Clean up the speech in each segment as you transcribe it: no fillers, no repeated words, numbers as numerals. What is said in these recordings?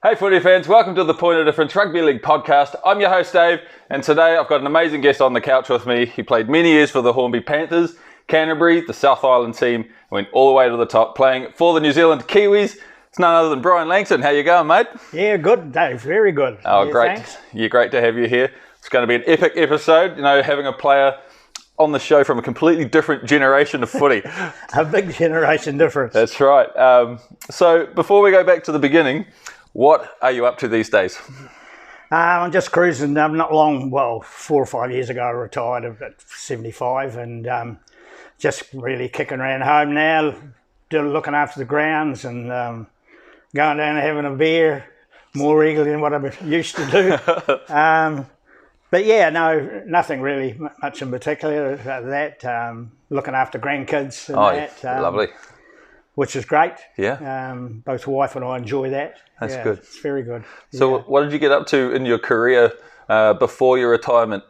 Hey footy fans, welcome to the Point of Difference Rugby League podcast. I'm your host Dave, and today I've got an amazing guest on the couch with me. He played many years for the Hornby Panthers, Canterbury, the South Island team, and went all the way to the top playing for the New Zealand Kiwis. It's none other than Graeme Langlands. How you going, mate? Yeah, good, Dave. Very good. Oh, yeah, great. Thanks. You're great to have you here. It's going to be an epic episode, having a player on the show from a completely different generation of footy. A big generation difference. That's right. So before we go back to the beginning, what are you up to these days? I'm just cruising. Not long, 4 or 5 years ago, I retired at 75 and just really kicking around home now, looking after the grounds and going down and having a beer more regularly than what I used to do. But yeah, no, nothing really much in particular. That looking after grandkids and that. Lovely. Which is great. Yeah. Both wife and I enjoy that. That's good. It's very good. So what did you get up to in your career before your retirement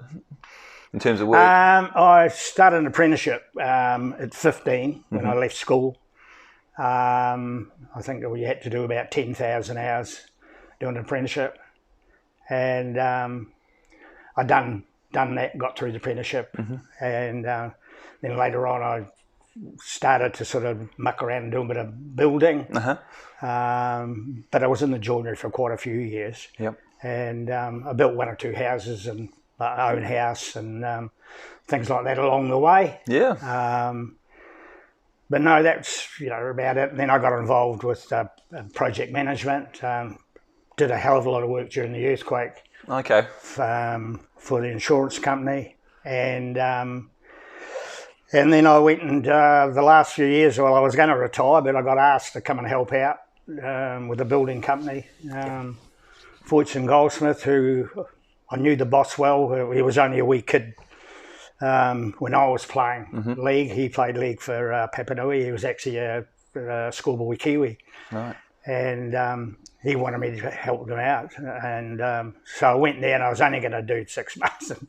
in terms of work? I started an apprenticeship at 15 when I left school. I think we had to do about 10,000 hours doing an apprenticeship. And I done that, got through the apprenticeship. And then later on I started to sort of muck around and do a bit of building. But I was in the joinery for quite a few years. Yep. And I built 1 or 2 houses and my own house and things like that along the way. Yeah. But no, that's about it. And then I got involved with project management. Did a hell of a lot of work during the earthquake. Okay. For the insurance company. And then I went and the last few years, I was going to retire, but I got asked to come and help out with a building company. Fortune Goldsmith, who I knew the boss well. He was only a wee kid when I was playing league. He played league for Papanui. He was actually a schoolboy Kiwi. Right. And he wanted me to help him out. And so I went there and I was only going to do 6 months. And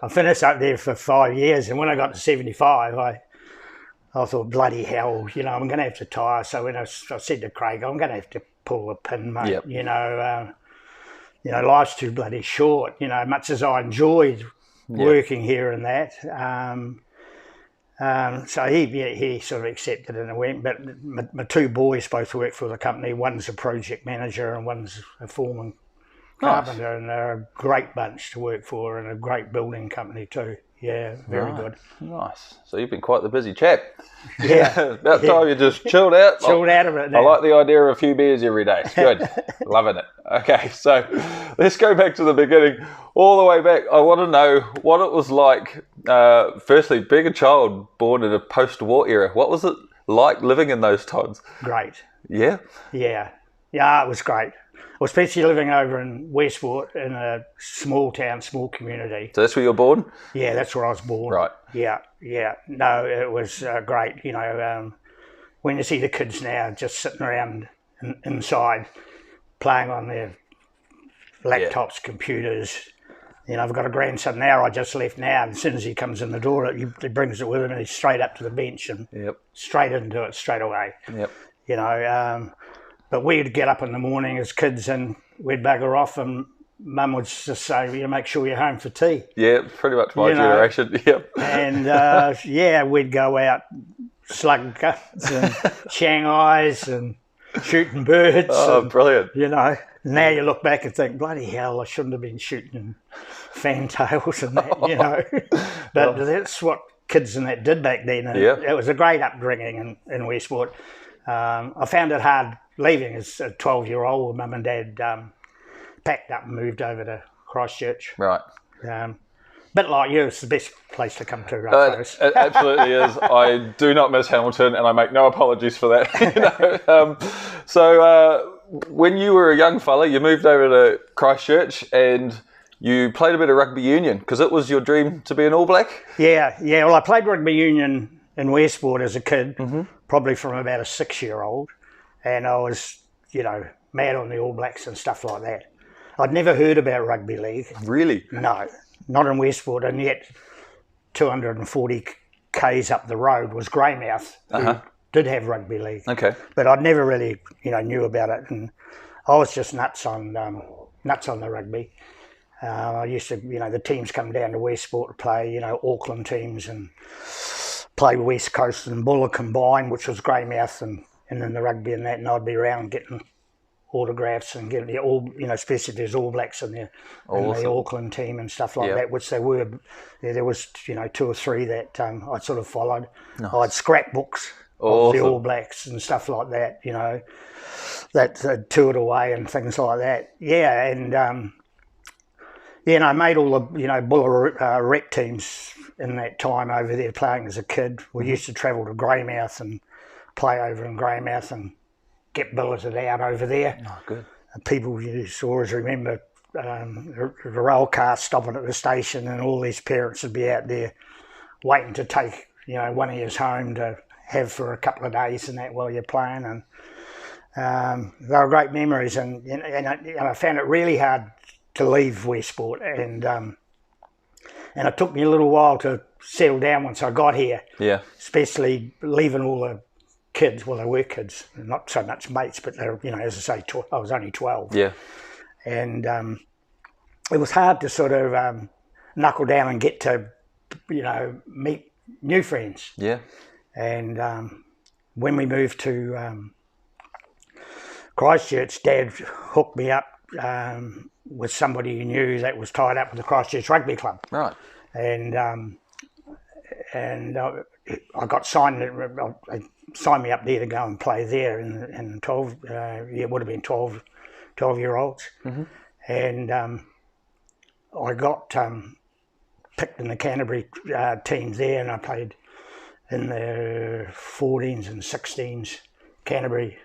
I finished up there for 5 years. And when I got to 75, I thought, bloody hell, I'm going to have to retire. So when I said to Craig, I'm going to have to pull the pin, mate. Yep. Life's too bloody short. Much as I enjoyed working here and that. So he sort of accepted it and went. But my 2 boys both work for the company. One's a project manager and one's a foreman carpenter, and they're a great bunch to work for and a great building company too. Yeah, very good. Nice. So you've been quite the busy chap. Yeah. About time you just chilled out. Chilled out of it now. I like the idea of a few beers every day. Good. Loving it. Okay, so let's go back to the beginning. All the way back, I want to know what it was like, firstly, being a child born in a post-war era. What was it like living in those times? Great. Yeah? Yeah, it was great. Well, especially living over in Westport in a small town, small community. So that's where you're born? Yeah, that's where I was born. Right. Yeah. No, it was great. When you see the kids now just sitting around inside playing on their laptops, computers. I've got a grandson now. I just left now. And as soon as he comes in the door, he brings it with him and he's straight up to the bench and straight into it straight away. Yep. But we'd get up in the morning as kids and we'd bugger off and Mum would just say, make sure you're home for tea. Yeah, pretty much my generation. Yep. And we'd go out slugging guns and Shanghais and shooting birds. Oh, brilliant. Now you look back and think, bloody hell, I shouldn't have been shooting fantails and that, But that's what kids and that did back then. And it was a great upbringing in Westport. I found it hard leaving as a 12-year-old. Mum and Dad packed up and moved over to Christchurch. Right. But like you, it's the best place to come to, I suppose. It absolutely is. I do not miss Hamilton, and I make no apologies for that. So when you were a young fella, you moved over to Christchurch and you played a bit of rugby union because it was your dream to be an All Black? Yeah. Well, I played rugby union in Westport as a kid, probably from about a 6-year-old, and I was, mad on the All Blacks and stuff like that. I'd never heard about rugby league. Really? No, not in Westport, and yet 240 k's up the road was Greymouth, who did have rugby league. Okay. But I'd never really, knew about it. And I was just nuts on the rugby. I used to, the teams come down to Westport to play, Auckland teams and play West Coast and Buller combined, which was Greymouth and then the rugby and that, and I'd be around getting autographs and getting especially if there's All Blacks in the Auckland team and stuff like that, which they were. There was 2 or 3 that I sort of followed. Nice. I had scrapbooks of the All Blacks and stuff like that, that toured away and things like that. Yeah, and I made all the Buller rep teams in that time over there playing as a kid. We used to travel to Greymouth and play over in Greymouth and get billeted out over there. Oh, good. And people used to always remember the rail car stopping at the station, and all these parents would be out there waiting to take one of yours home to have for a couple of days and that while you're playing. And they were great memories, and I found it really hard to leave Westport, and it took me a little while to settle down once I got here. Yeah. Especially leaving all the kids. Well, they were kids, not so much mates, but they're, as I say, I was only 12. Yeah. And it was hard to sort of knuckle down and get to, meet new friends. Yeah. And when we moved to Christchurch, Dad hooked me up with somebody he knew that was tied up with the Christchurch Rugby Club. Right. And I got signed. They signed me up there to go and play there in 12. It would have been 12-year-olds. Mm-hmm. And I got picked in the Canterbury teams there, and I played in the 14s and 16s Canterbury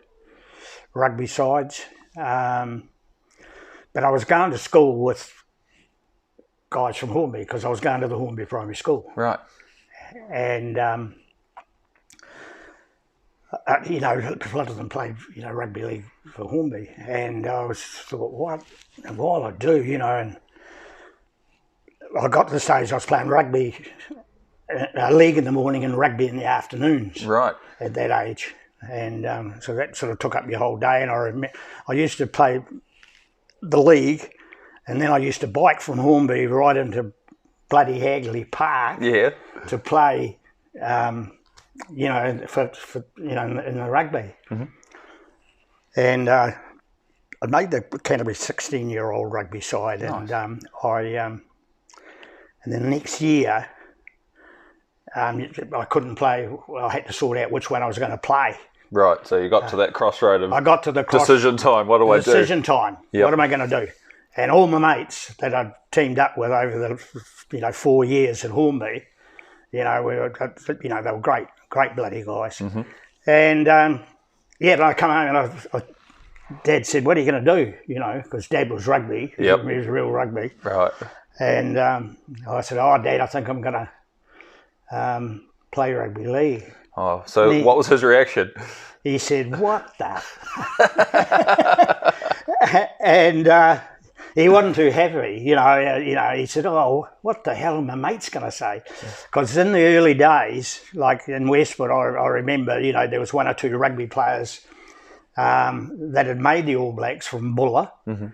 rugby sides. But I was going to school with guys from Hornby because I was going to the Hornby Primary School. Right. And, a lot of them played, rugby league for Hornby. And I was thought, what will I do, and I got to the stage I was playing rugby, league in the morning and rugby in the afternoons. Right. At that age. And so that sort of took up your whole day. And I used to play the league, and then I used to bike from Hornby right into bloody Hagley Park. Yeah. To play, in the rugby. Mm-hmm. And I made the Canterbury 16-year-old rugby side. Nice. And and then the next year, I couldn't play. Well, I had to sort out which one I was going to play. Right, so you got to that crossroad of decision time. What do I do? Decision time. Yep. What am I going to do? And all my mates that I'd teamed up with over the 4 years at Hornby, they were great bloody guys. Mm-hmm. And but I come home and Dad said, "What are you going to do?" Because Dad was rugby. Yep. He was real rugby. Right. And I said, "Oh, Dad, I think I'm going to play rugby league." Oh, so what was his reaction? He said, "What the?" And he wasn't too happy, He said, "Oh, what the hell are my mates going to say?" Because in the early days, like in Westport, I remember, there was 1 or 2 rugby players that had made the All Blacks from Buller, mm-hmm.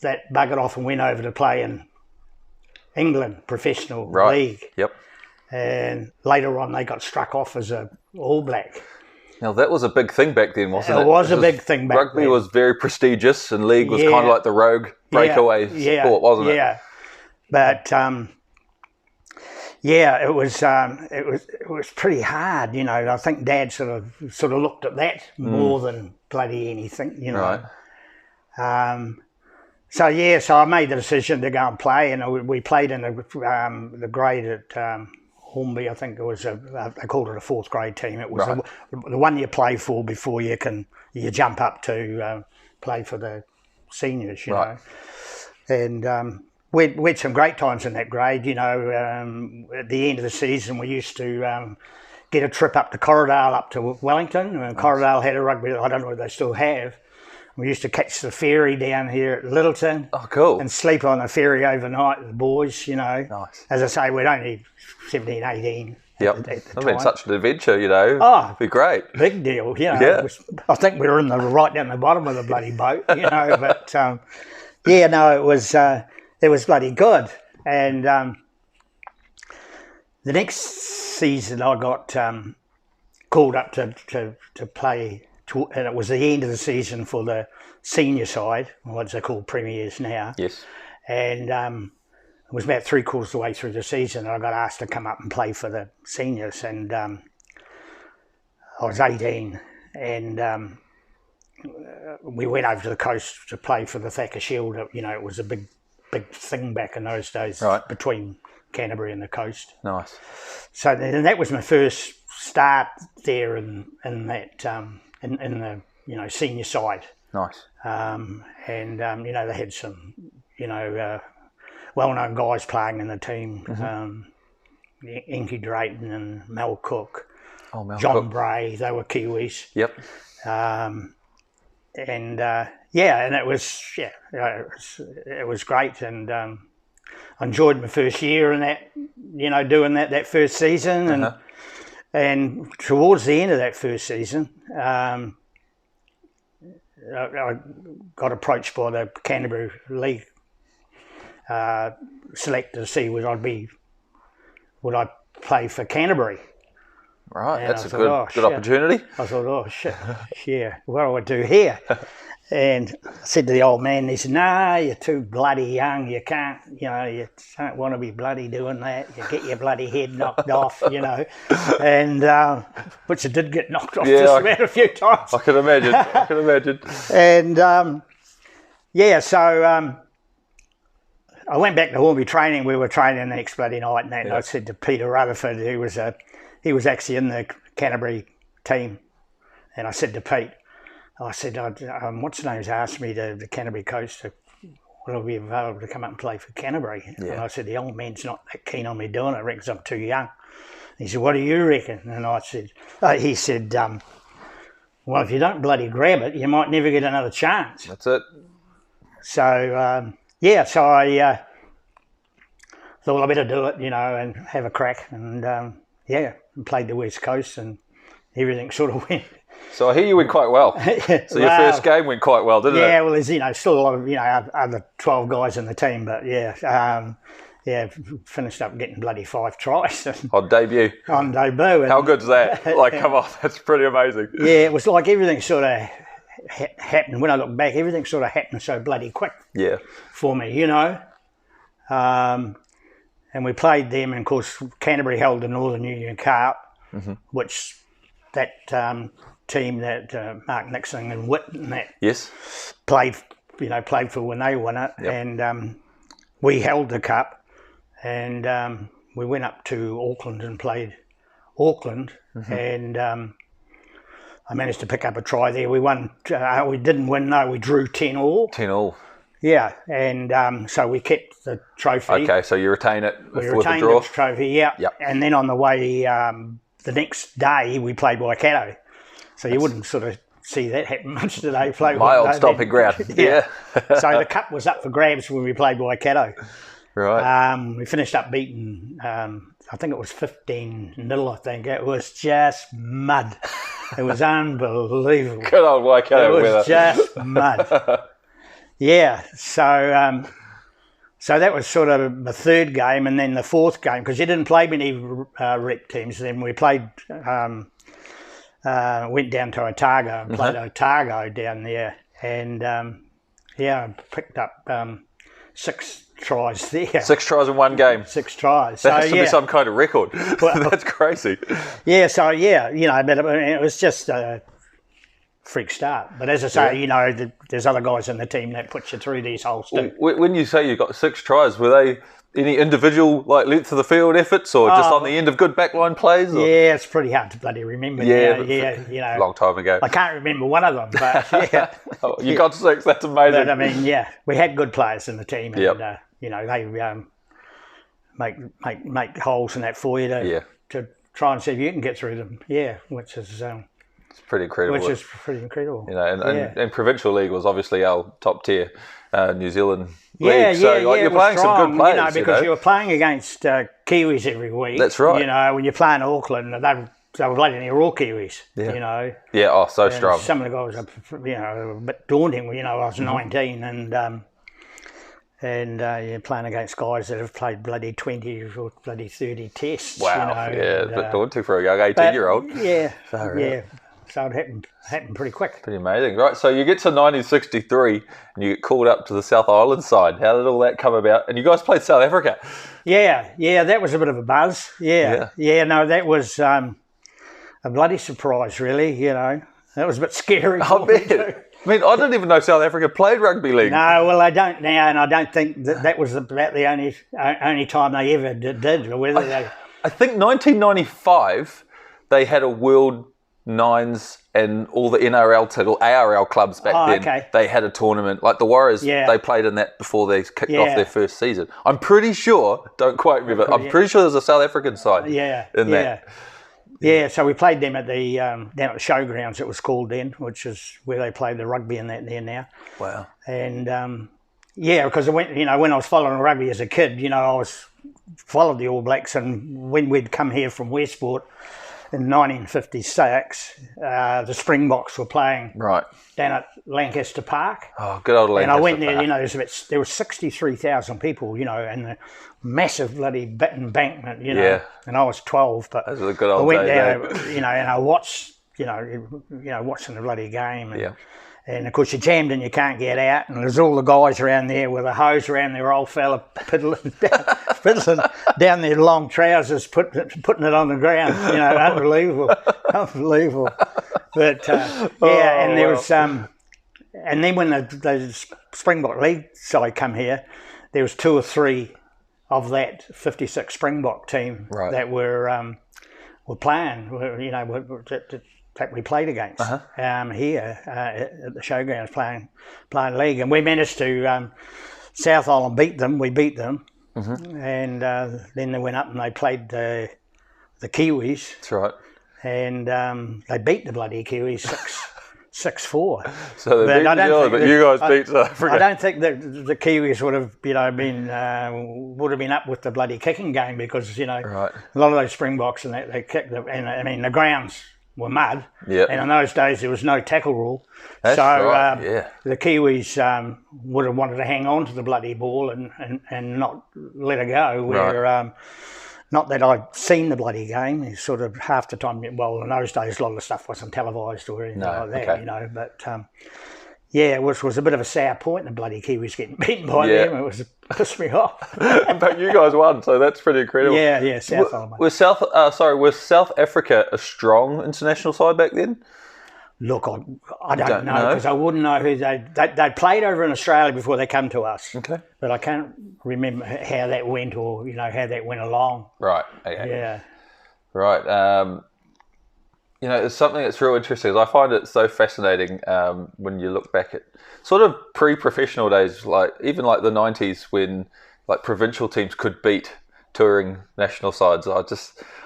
That buggered off and went over to play in England professional league. Yep. And later on, they got struck off as a All Black. Now, that was a big thing back then, wasn't it? It was a big thing back then. Rugby was very prestigious, and league was kind of like the rogue breakaway sport, wasn't it? Yeah, but it was pretty hard, I think Dad sort of looked at that more than bloody anything, Right. So I made the decision to go and play, and we played in the grade at Hornby. I think it was they called it a 4th grade team. It was the one you play for before you jump up to play for the seniors, you know. And we had some great times in that grade. At the end of the season, we used to get a trip up to Corriedale, up to Wellington. And Corriedale had a rugby. I don't know if they still have. We used to catch the ferry down here at Littleton. Oh, cool. And sleep on the ferry overnight with the boys, Nice. As I say, we're only 17, 18, Yep. at the It's time. been such an adventure, you know. Oh, It'd be great. big deal, you know. Yeah. I think we were right down the bottom of the bloody boat, you know. But yeah, no, it was bloody good. And the next season, I got called up to play, and it was the end of the season for the senior side, what they call premiers now. Yes. And it was about 3/4 of the way through the season, and I got asked to come up and play for the seniors. And I was 18, and we went over to the coast to play for the Thacker Shield. You know, it was a big thing back in those days, right, between Canterbury and the coast. Nice. So and that was my first start there in that in the, you know, senior side. Nice. And you know, they had some, you know, well-known guys playing in the team. Inky Drayton and Mel Cook, John Cook. Bray. They were Kiwis. Yep. And it was great, and I enjoyed my first year in that, you know, doing that first season, and towards the end of that first season, I got approached by the Canterbury League selector to see would I play for Canterbury. Right, and that's a good opportunity. I thought, oh shit, yeah, what do I do here? And I said to the old man, he said, "No, you're too bloody young. You can't, you know, you don't want to be bloody doing that. You get your bloody head knocked off, you know." And which I did get knocked off just about a few times. I can imagine. And so I went back to Hornby training. We were training the next bloody night, and that. And I said to Peter Rutherford, who was actually in the Canterbury team, and I said to Pete, I said, what's his name's asked me to the Canterbury coach will I be available to come up and play for Canterbury? Yeah. And I said, the old man's not that keen on me doing it. I reckon I'm too young. He said, what do you reckon? And I said, he said, well, if you don't bloody grab it, you might never get another chance. That's it. So, so I thought I better do it, you know, and have a crack. And, and played the West Coast, and everything sort of went. So I hear you went quite well. So your first game went quite well, didn't it? Yeah, well, there's, you know, still a lot of, you know, other 12 guys in the team, but finished up getting bloody 5 tries. On debut. On debut. How good's that? Like, come on, that's pretty amazing. Yeah, it was like everything sort of happened. When I look back, everything sort of happened so bloody quick. Yeah. For me, you know. And we played them, and of course Canterbury held the Northern Union Cup, which that team that Mark Nixon and Witt and that played for when they won it, and we held the cup, and we went up to Auckland and played Auckland, and I managed to pick up a try there. We won. We didn't win. No, we drew 10-all. 10-all. Yeah, and so we kept the trophy. Okay, so you retain it with the draw? We retained the trophy, Yep. And then on the way, the next day, we played Waikato. So you wouldn't sort of see that happen much today. My old stomping ground. Yeah. So the cup was up for grabs when we played Waikato. Right. We finished up beating, I think it was 15-0, I think. It was just mud. It was unbelievable. Good old Waikato weather. It was just mud. Yeah, so that was sort of the third game, and then the fourth game, because you didn't play many rep teams. Then we played, went down to Otago and played Otago down there, and I picked up 6 tries there. 6 tries in one game. 6 tries. That has to be some kind of record. Well, that's crazy. Yeah, so you know, but it was just a freak start. But as I say, you know, there's other guys in the team that put you through these holes too. When you say you got 6 tries, were they any individual, like, length of the field efforts, or just on the end of good backline plays? Or? Yeah, it's pretty hard to bloody remember. Yeah, you know, long time ago. I can't remember one of them, but yeah. You got 6. That's amazing. But I mean, we had good players in the team, and you know, they make holes in that for you to try and see if you can get through them. Yeah, which is It's pretty incredible. Which is pretty incredible. You know, and Provincial League was obviously our top tier New Zealand Yeah, league. So yeah, you're playing strong, some good players. You know, because you were playing against Kiwis every week. That's right. You know, when you're playing Auckland, they were bloody near all Kiwis. Yeah. You know. Yeah. Oh, so And strong. some of the guys, you know, a bit daunting. You know, I was 19 and you're playing against guys that have played bloody 20 or bloody 30 tests. Wow. You know, yeah, a bit daunting for a young 18-year-old. Yeah. Yeah. So it happened pretty quick. Pretty amazing. Right, so you get to 1963 and you get called up to the South Island side. How did all that come about? And you guys played South Africa. Yeah, that was a bit of a buzz. No, that was a bloody surprise, really, you know. That was a bit scary. I bet. I mean, I didn't even know South Africa played rugby league. No, well, I don't now, and I don't think that was about the only time they ever did. Or whether I think 1995 they had a World Nines and all the NRL ARL clubs back then. Okay. They had a tournament like the Warriors. They played in that before they kicked off their first season. I'm pretty sure. Don't quite remember. I'm pretty sure there's a South African side. In that. Yeah, so we played them at the down at the showgrounds. It was called then, which is where they play the rugby and that there now. Wow. And because when I was following rugby as a kid, you know, I followed the All Blacks, and when we'd come here from Westport in 1956, the Springboks were playing down at Lancaster Park. Oh, good old Lancaster And I went there, Park. you know, there were 63,000 people, you know, and the massive bloody embankment, you know. Yeah. And I was 12, but Those are the good old I went days, there, you know, and I watched, watching the bloody game. And, Yeah. And of course, you're jammed and you can't get out, and there's all the guys around there with a hose around their old fella piddling down their long trousers, putting it on the ground. You know, unbelievable. But and there was and then when the Springbok League side come here, there was 2 or 3 of that 56 Springbok team that were playing. You know, that we played against here at the showgrounds playing league, and we managed to South Island beat them. We beat them, and then they went up and they played the Kiwis. That's right. And they beat the bloody Kiwis 6-4. So they beat New Zealand, but you guys beat South Africa. I don't think that the Kiwis would have, been up with the bloody kicking game, because a lot of those Springboks and they kicked them, and I mean the grounds were mud, and in those days there was no tackle rule. That's the Kiwis would have wanted to hang on to the bloody ball and not let it go. Where not that I'd seen the bloody game, it's sort of half the time. Well, in those days a lot of the stuff wasn't televised or anything like that, you know. But it was a bit of a sour point, the bloody Kiwis getting beaten by them. It pissed me off. But you guys won, so that's pretty incredible. Yeah, South Island. Was South Africa a strong international side back then? Look, I don't know, because I wouldn't know who they played over in Australia before they come to us. Okay. But I can't remember how that went, or how that went along. Right. Okay. Yeah. Right. It's something that's real interesting. I find it so fascinating when you look back at sort of pre-professional days, like even like the 90s, when like provincial teams could beat touring national sides.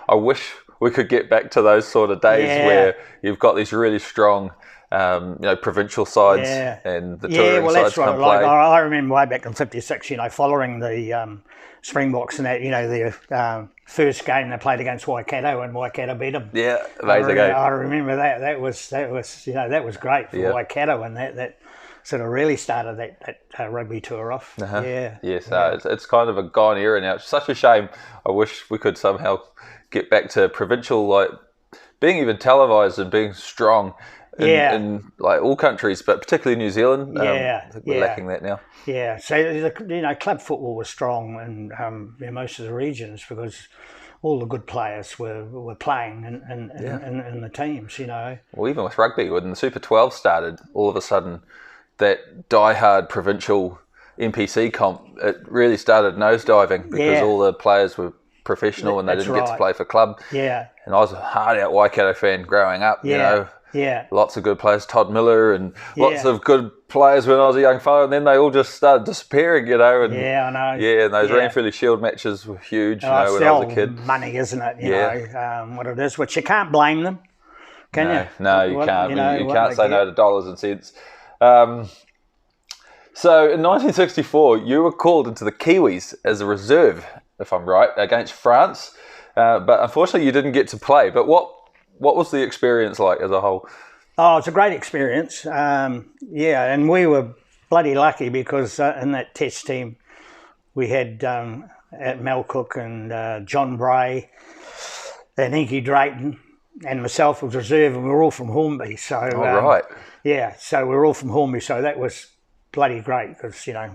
I wish we could get back to those sort of days where you've got these really strong, provincial sides and the touring sides come play. I remember way back in '56, following the Springboks and that, their first game they played against Waikato, and Waikato beat them. Yeah, amazing game. I remember that. That was great for Waikato, and that sort of really started that rugby tour off. It's kind of a gone era now. It's such a shame. I wish we could somehow get back to provincial, like being even televised and being strong in like all countries, but particularly New Zealand. I think we're lacking that now. Yeah, so club football was strong in most of the regions, because all the good players were playing in the teams. Well, even with rugby, when the Super 12 started, all of a sudden that die-hard provincial NPC comp, it really started nosediving, because all the players were professional and they didn't get to play for club. Yeah. And I was a hard-out Waikato fan growing up, Lots of good players, Todd Miller, and lots of good players when I was a young fellow, and then they all just started disappearing, And, I know. Yeah, and those Ranfurly Shield matches were huge, when I was a kid. Money, isn't it? You know what it is, which you can't blame them. can you? No, you can't. You can't say no to dollars and cents. So in 1964, you were called into the Kiwis as a reserve, if I'm right, against France. But unfortunately, you didn't get to play. But what was the experience like as a whole? Oh, it's a great experience. Yeah, and we were bloody lucky because in that test team, we had Mel Cook and John Bray and Inky Drayton and myself was reserve, and we were all from Hornby. So, right. Yeah, so we were all from Hornby, so that was bloody great because, you know,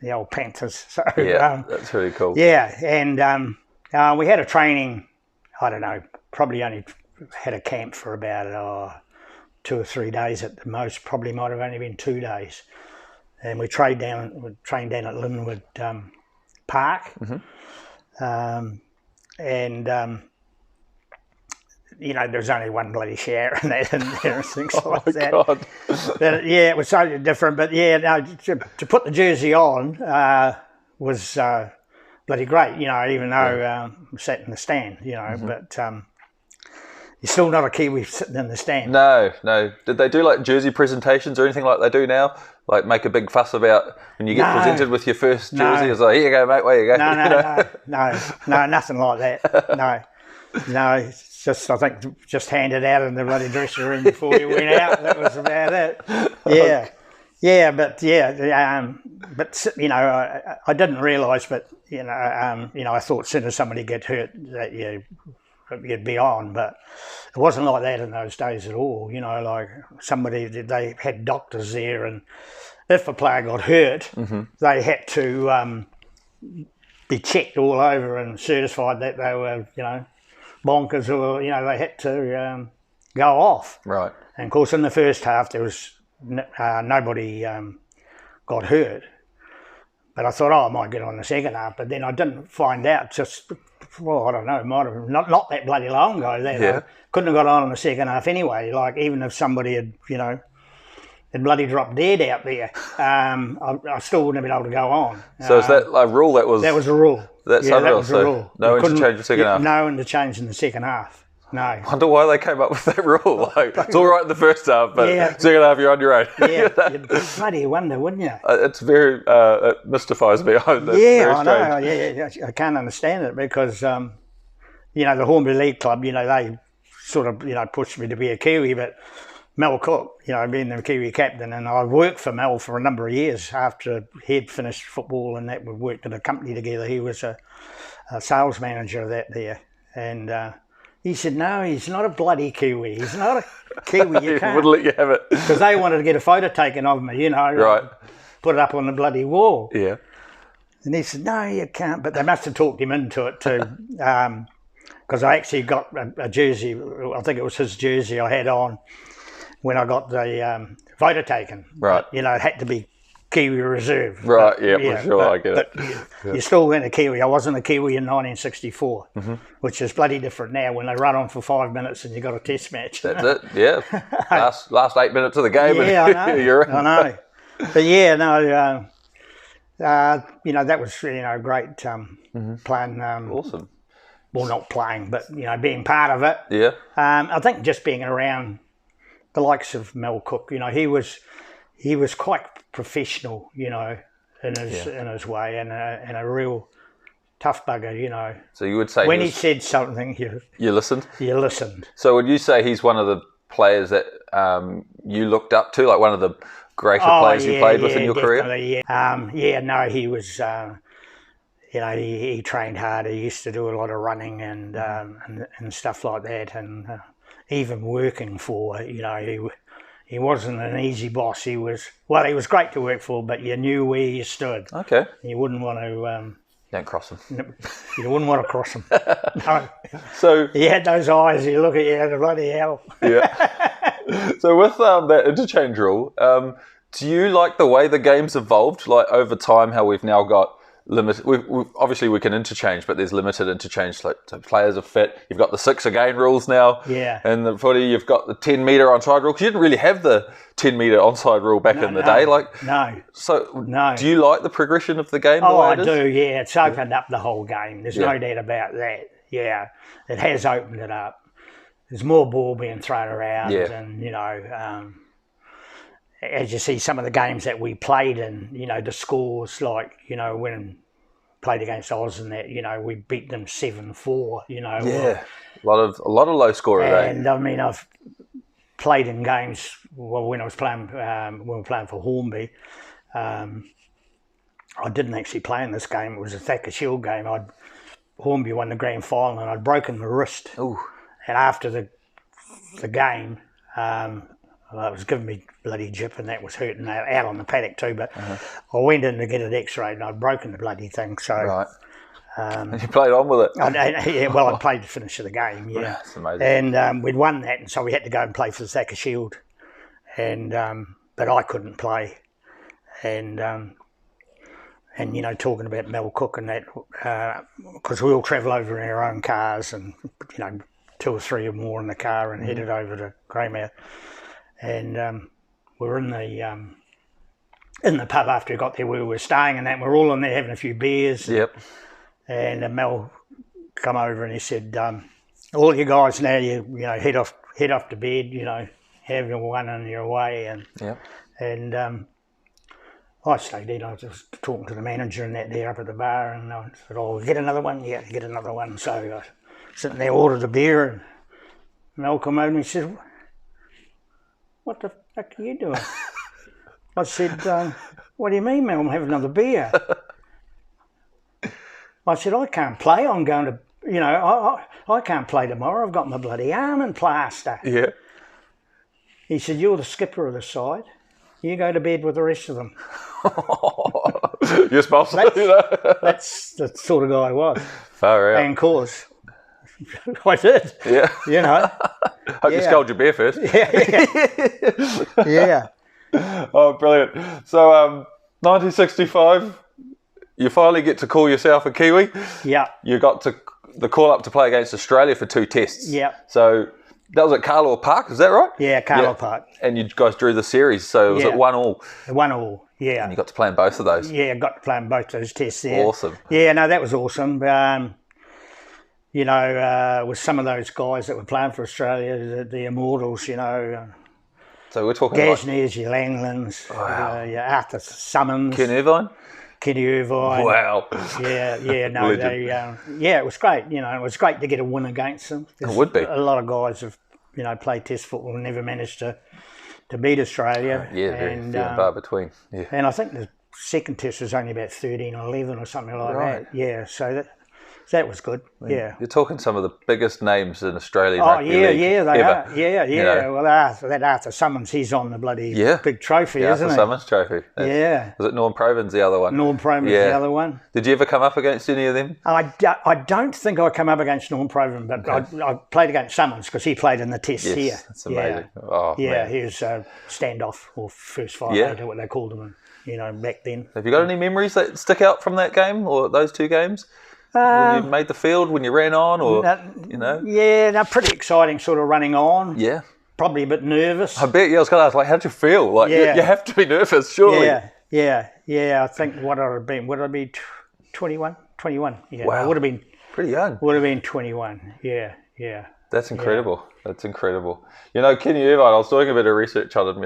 the old Panthers. So, yeah, that's really cool. Yeah, and we had a training, I don't know, probably only had a camp for about 2 or 3 days at the most, probably might have only been 2 days. And we trained down at Linwood Park. You know, there was only one bloody shower in there and things like that. God. But, yeah, it was so different. But yeah, no, to put the jersey on was bloody great, you know, even though I sat in the stand, you know, but you're still not a Kiwi sitting in the stand. No. Did they do like jersey presentations or anything like they do now? Like make a big fuss about when you get presented with your first jersey? It's like, here you go, mate, where you go. No, nothing like that. No, it's just, I think, just hand it out in the bloody dressing room before you went out. That was about it. Yeah. Yeah, but you know, I didn't realise, but you know, I thought as soon as somebody get hurt that you'd be on, but it wasn't like that in those days at all. You know, like they had doctors there, and if a player got hurt, they had to be checked all over and certified that they were, you know, bonkers, or you know, they had to go off. Right. And of course, in the first half, there was nobody got hurt. But I thought, I might get on the second half. But then I didn't find out just, well, I don't know, it might have not that bloody long ago that I couldn't have got on in the second half anyway. Like, even if somebody had, you know, had bloody dropped dead out there, I still wouldn't have been able to go on. So is that a rule that was... That was a rule. That's that unreal. was a rule. No interchange in the second half? No interchange in the second half. No. I wonder why they came up with that rule. Like, it's all right in the first half, but second half you're on your own. Yeah, you'd bloody wonder, wouldn't you? It's very, it mystifies me. I know. Yeah, I can't understand it because, you know, the Hornby League Club, you know, they sort of, you know, pushed me to be a Kiwi, but Mel Cook, you know, being the Kiwi captain, and I worked for Mel for a number of years after he'd finished football and that we worked at a company together. He was a sales manager of that there, and he said, no, he's not a bloody Kiwi. He's not a Kiwi. You can't. Wouldn't let you have it. Because they wanted to get a photo taken of me, you know. Right. Put it up on the bloody wall. Yeah. And he said, no, you can't. But they must have talked him into it too. Because I actually got a jersey, I think it was his jersey I had on when I got the photo taken. Right. But, you know, it had to be Kiwi reserve. Right, for sure, I get it. But you still weren't a Kiwi. I wasn't a Kiwi in 1964, which is bloody different now when they run on for 5 minutes and you got a test match. That's it, yeah. last 8 minutes of the game. Yeah, and I know. You're in. I know. But yeah, no, you know, that was, you know, great playing. Awesome. Well, not playing, but, you know, being part of it. Yeah. I think just being around the likes of Mel Cook, you know, he was quite professional, you know, in his way, and a real tough bugger, you know. So you would say when he said something, you listened. You listened. So would you say he's one of the players that you looked up to, like one of the greater players you played with in your career? Yeah. No, he was. You know, he trained hard. He used to do a lot of running and stuff like that, and even working for, you know, he wasn't an easy boss. He was great to work for, but you knew where you stood. Okay. You wouldn't want to... don't cross him. You wouldn't want to cross him. No. So... He had those eyes, you look at you and bloody hell. Yeah. So with that interchange rule, do you like the way the game's evolved? Like over time, how we've now got limited... Obviously, we can interchange, but there's limited interchange. Like, so players are fit. You've got the 6 again rules now. Yeah. And the footy, you've got the 10-metre onside rule. Because you didn't really have the 10-metre onside rule back in the day. Like, no. So, no. Do you like the progression of the game? Oh, I do, yeah. It's opened up the whole game. There's no doubt about that. Yeah. It has opened it up. there's more ball being thrown around, Yeah. and as you see some of the games that we played in, the scores, like when played against Oz and that, we beat them 7-4. Yeah, a lot of low score today. And I mean, I've played in games. Well, when I was playing, when we were playing for Hornby, I didn't actually play in this game. It was a Thacker Shield game. Hornby won the grand final, and I'd broken my wrist. Ooh. And after the game, it was giving me bloody jip, and that was hurting out on the paddock too. But I went in to get it X-rayed, and I'd broken the bloody thing. So right. And you played on with it. I played to finish the game. Yeah, that's amazing. And we'd won that, and so we had to go and play for the Thacker Shield, and but I couldn't play, and talking about Mel Cook and that, because we all travel over in our own cars, and 2 or 3 or more in the car, and headed over to Graeme. And we're in the pub after we got there where we were staying, and that we're all in there having a few beers. Yep. And Mel come over and he said, "All you guys now, you head off to bed. Have your one on your way." And yep. And I stayed in. I was just talking to the manager and that there up at the bar, and I said, "Oh, get another one." Yeah, get another one. So I was sitting there, ordered a beer, and Mel come over and he said, "What the fuck are you doing?" I said, "What do you mean, Mel? I'm having another beer." I said, "I can't play. I'm going to, I can't play tomorrow. I've got my bloody arm in plaster." Yeah. He said, "You're the skipper of the side. You go to bed with the rest of them." You're supposed to do that. That's the sort of guy I was. Far out. And of course, I did. Yeah. Hope you sculled your beer first. Yeah. Oh, brilliant. So, 1965, you finally get to call yourself a Kiwi. Yeah. You got the call up to play against Australia for 2 tests. Yeah. So that was at Carlisle Park, is that right? Yeah, Carlisle Park. And you guys drew the series, so was it 1-1? 1-1, yeah. And you got to play in both of those. Yeah, got to play in both those tests there. Awesome. Yeah, no, that was awesome. With some of those guys that were playing for Australia, the Immortals, So we're talking Gasniers, your Langlands, your Arthur Simmonds. Ken Irvine? Ken Irvine. Wow. Yeah, no, it was great. It was great to get a win against them. It would be. A lot of guys have, played Test football and never managed to beat Australia. Yeah, very few and far between. Yeah. And I think the second Test was only about 13 or 11 or something like that. Yeah, so that was good. Yeah. You're talking some of the biggest names in Australian rugby league they ever. are. Yeah. Well, that Arthur Simmonds, he's on the bloody big trophy, isn't Arthur he? Simmonds trophy. Yeah. Was it Norm Proven's the other one? Norm Proven's the other one. Did you ever come up against any of them? I don't think I come up against Norm Proven, but I played against Simmonds because he played in the Test here. That's amazing. Yeah. Oh, man. He was standoff or first fight, I don't know what they called him, back then. Have you got any memories that stick out from that game or those 2 games? When you made the field, when you ran on, or Yeah, pretty exciting, sort of running on. Yeah, probably a bit nervous. I bet. Yeah, I was going to ask, how did you feel? You have to be nervous, surely. Yeah. I think would I be 21? 21. Yeah, wow. I would have been pretty young. Would have been 21. Yeah. That's incredible. That's incredible. Kenny Irvine, I was doing a bit of research on him.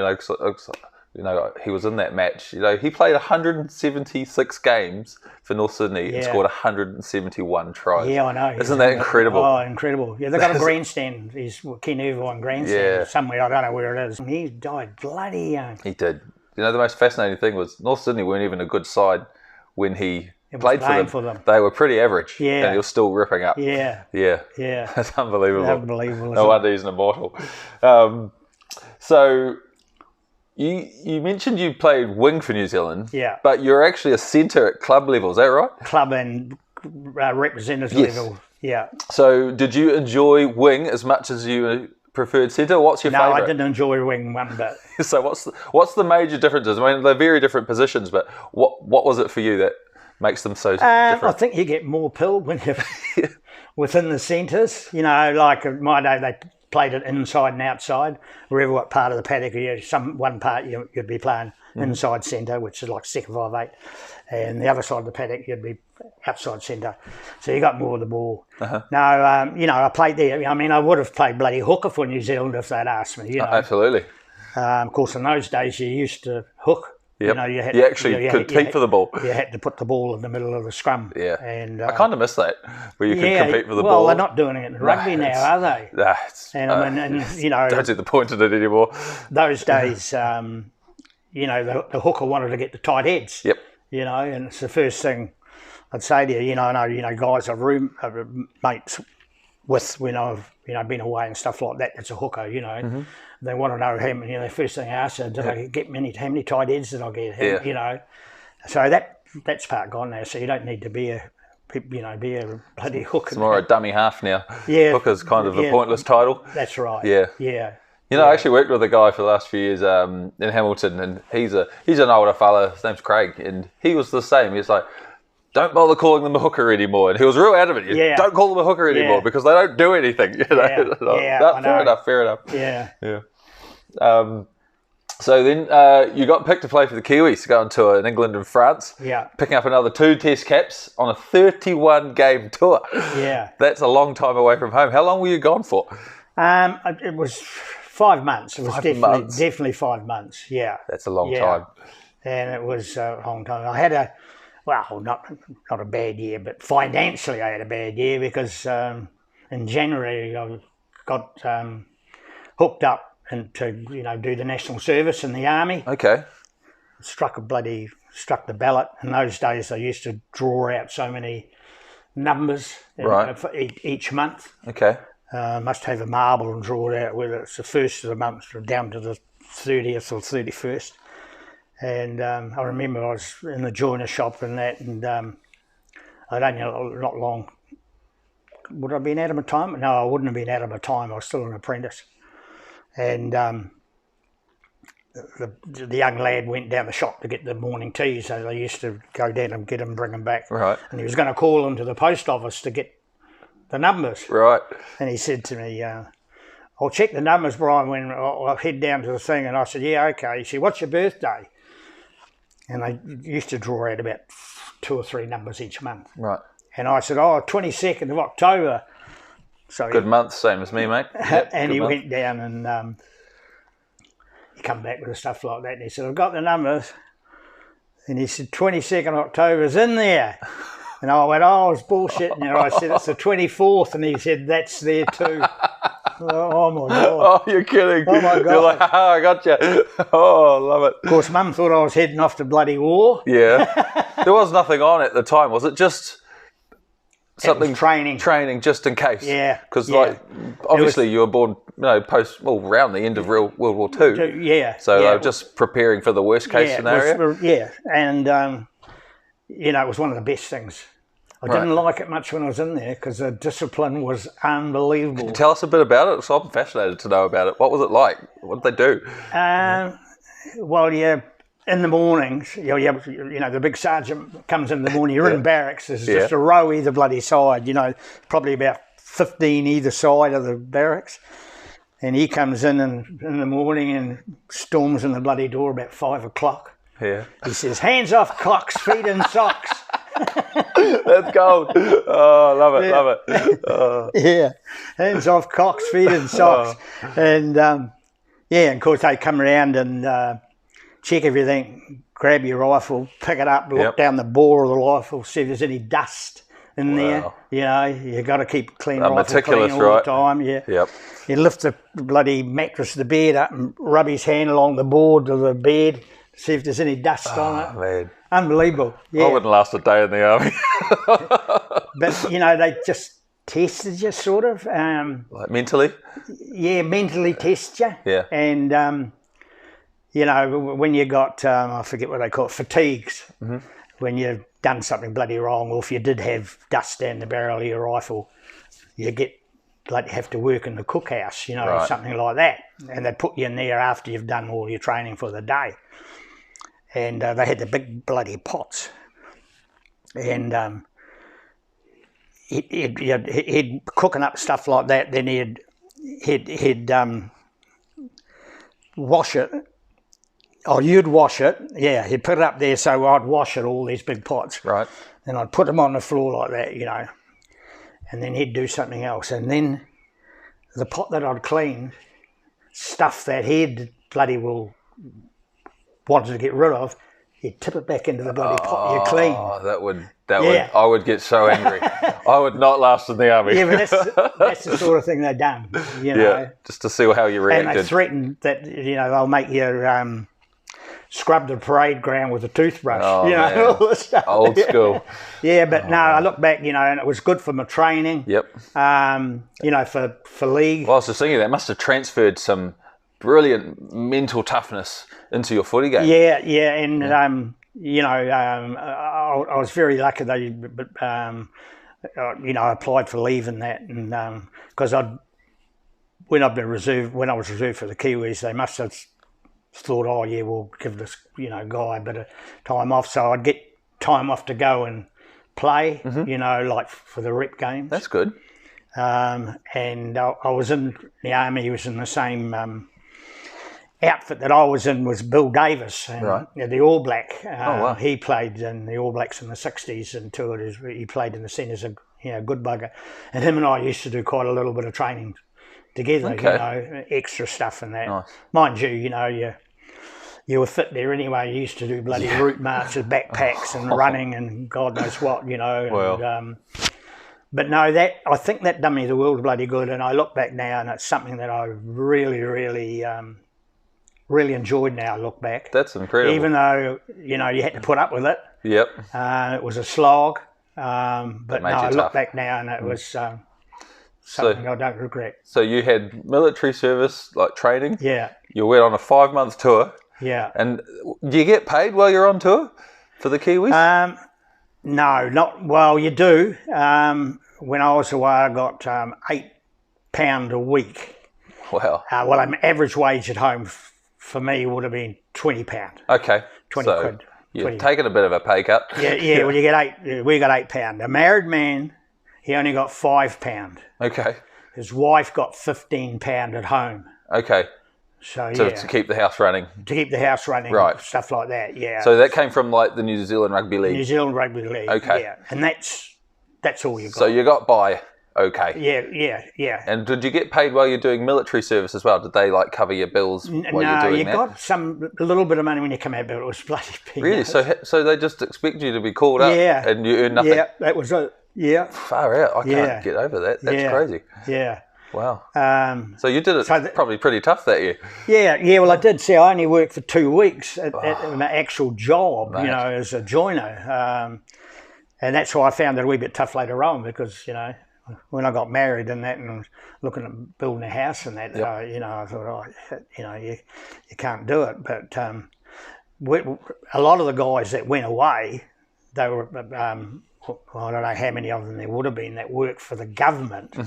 He was in that match. He played 176 games for North Sydney and scored 171 tries. Yeah, I know. Isn't that incredible? Oh, incredible. Yeah, they've got a grandstand. He's Ken Irvine grandstand somewhere. I don't know where it is. He died bloody young. He did. The most fascinating thing was North Sydney weren't even a good side when he played for them. They were pretty average. Yeah. And he was still ripping up. Yeah. That's unbelievable. Unbelievable. No wonder he's an immortal. So you mentioned you played wing for New Zealand. Yeah. But you're actually a centre at club level, is that right? Club and representative level. Yeah. So did you enjoy wing as much as you preferred centre? What's your favourite? No, I didn't enjoy wing one bit. So what's the major differences? I mean, they're very different positions, but what was it for you that makes them so different? I think you get more pill when you're within the centres. Like in my day, they played it inside and outside. Wherever what part of the paddock, one part you'd be playing inside centre, which is like second 5'8", and the other side of the paddock you'd be outside centre, so you got more of the ball. No, I played there. I mean, I would have played bloody hooker for New Zealand if they'd asked me. Absolutely. Of course, in those days you used to hook. Yep. You could compete for the ball. You had to put the ball in the middle of the scrum. Yeah. And I kind of miss that, where you could compete for the ball. Well, they're not doing it in rugby now, are they? Don't see the point in it anymore. Those days, the hooker wanted to get the tight heads. Yep. And it's the first thing I'd say to you. I know, guys are mates with when I've been away and stuff like that. It's a hooker, They want to know how many. The first thing I ask them, I get how many tight ends did I get? So that's part gone now. So you don't need to be a bloody hooker. It's more a dummy half now. Yeah, hooker's kind of a pointless title. That's right. Yeah. I actually worked with a guy for the last few years in Hamilton, and he's an older fella. His name's Craig, and he was the same. He's like, don't bother calling them a hooker anymore. And he was real adamant. Don't call them a hooker anymore because they don't do anything. Fair enough. Yeah. So then you got picked to play for the Kiwis, to go on tour in England and France. Yeah. Picking up another 2 test caps on a 31-game tour. Yeah. That's a long time away from home. How long were you gone for? It was 5 months. It was definitely 5 months. Yeah. That's a long time. And it was a long time. I had not a bad year, but financially I had a bad year because in January I got hooked up and to do the national service in the army. Okay. Struck the ballot. In those days I used to draw out so many numbers for each month. Okay. Must have a marble and draw it out, whether it's the first of the month down to the 30th or 31st. And I remember I was in the joiner shop and that, and I'd only not long. Would I have been out of my time? No, I wouldn't have been out of my time. I was still an apprentice. And the young lad went down the shop to get the morning tea, so they used to go down and get him and bring him back. Right. And he was going to call him to the post office to get the numbers. Right. And he said to me, I'll check the numbers, Brian, when I'll head down to the thing. And I said, yeah, okay. He said, what's your birthday? And they used to draw out about 2 or 3 numbers each month. Right. And I said, 22nd of October. So good month, same as me, mate. Yep, and he went down and he come back with the stuff like that. And he said, I've got the numbers. And he said, 22nd October's in there. And I went, I was bullshitting you. I said, it's the 24th. And he said, that's there too. Oh, my God. Oh, you're kidding. Oh, my God. You're like, I got you. Oh, I love it. Of course, Mum thought I was heading off to bloody war. Yeah. There was nothing on at the time, was it? Just something training just in case. Yeah. Because obviously you were born around the end of World War II. Yeah. So they were just preparing for the worst case scenario. And it was one of the best things. I didn't like it much when I was in there because the discipline was unbelievable. Can you tell us a bit about it? So I'm fascinated to know about it. What was it like? What did they do? In the mornings, the big sergeant comes in the morning. You're in barracks. There's just a row either bloody side. Probably about 15 either side of the barracks. And he comes in the morning and storms in the bloody door about 5 o'clock. Yeah. He says, "Hands off cocks, feet in socks." That's gold. Oh, love it. Oh. Yeah, hands off cocks, feet in socks. And and of course they come around and check everything, grab your rifle, pick it up, look down the bore of the rifle, see if there's any dust in there. You got to keep clean rifle clean all the time. Yeah. Yep. You lift the bloody mattress, the bed up, and rub his hand along the board of the bed, see if there's any dust on it. Man. Unbelievable. Yeah. I wouldn't last a day in the army. But they just tested you, sort of. Like mentally? Yeah, mentally test you. Yeah. And when you got, I forget what they call it, fatigues, when you've done something bloody wrong, or if you did have dust down the barrel of your rifle, you have to work in the cookhouse, something like that. And they put you in there after you've done all your training for the day. And they had the big bloody pots. And he'd cooking up stuff like that, then he'd wash it, Oh, you'd wash it. Yeah, he'd put it up there, so I'd wash it, all these big pots. Right. And I'd put them on the floor like that, you know. And then he'd do something else. And then the pot that I'd cleaned, stuff that he'd bloody well wanted to get rid of, he'd tip it back into the bloody pot you clean. Oh, that would, I would get so angry. I would not last in the army. Yeah, but that's the sort of thing they've done, you know. Yeah, just to see how you reacted. And they threatened that, you know, they'll make you scrub the parade ground with a toothbrush, you know, man. all this stuff. Old school. Yeah, but no, I look back, you know, and it was good for my training. Yep. You know, for league. Well, I was just thinking that must have transferred some brilliant mental toughness into your footy game. Yeah, and you know, I was very lucky that, you know, I applied for leave and that, and because when I was reserved for the Kiwis, they must have thought, oh yeah, we'll give this, you know, guy a bit of time off, so I'd get time off to go and play, you know, like for the rep games. That's good. And I was in the army. He was in the same outfit that I was in, was Bill Davis, and, right. The All Black. Wow. He played in the All Blacks in the 60s and toured. He played in the scene as a good bugger. And him and I used to do quite a little bit of training together, Okay. you know, extra stuff and that. Nice. Mind you, you know, you were fit there anyway. You used to do bloody route marches, backpacks and running and God knows what, you know. Well. And, but no, I think that done me the world bloody good, and I look back now and it's something that I really, really, really enjoyed now I look back. That's incredible. Even though, you know, you had to put up with it. Yep. It was a slog. But no, I look tough. back now and it was something I don't regret. So you had military service, like training. Yeah. You went on a 5-month tour. Yeah. And do you get paid while you're on tour for the Kiwis? No, not well. You do. When I was away, I got £8 a week. Wow. Well, an average wage at home for me would have been £20. Okay. 20 so quid. You've taken a bit of a pay cut. Yeah. Well, you get we got £8. A married man, he only got £5. Okay. His wife got £15 at home. Okay. So to keep the house running. To keep the house running, right. Stuff like that. Yeah. So that came from like the New Zealand Rugby League. New Zealand Rugby League. Okay. Yeah, and that's all you got. So you got by. Okay. Yeah. And did you get paid while you're doing military service as well? Did they like cover your bills while you're doing that? No, you got a little bit of money when you come out, but it was bloody peanuts. Really? So they just expect you to be called up and you earn nothing? Yeah, that was it. Yeah. Far out. I can't get over that. That's crazy. Yeah. Wow. So you did it probably pretty tough that year. Yeah, well I did. See, I only worked for 2 weeks at an actual job, you know, as a joiner. And that's why I found it a wee bit tough later on because, you know, when I got married and that and was looking at building a house and that, you know, I thought, you know, you can't do it. But a lot of the guys that went away, they were, I don't know how many of them there would have been that worked for the government,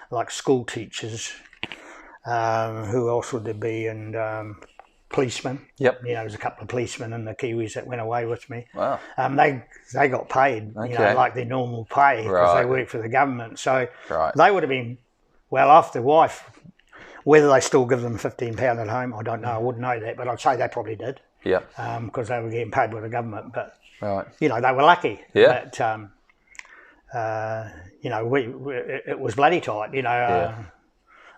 like school teachers, who else would there be, and policemen. Yep. You know, there was a couple of policemen in the Kiwis that went away with me. Wow. They got paid, you know, like their normal pay because they worked for the government. So they would have been well off. Their wife, whether they still give them £15 at home, I don't know. I wouldn't know that, but I'd say they probably did. Yeah. Because they were getting paid by the government, but you know, they were lucky. Yeah. But you know, it was bloody tight. You know,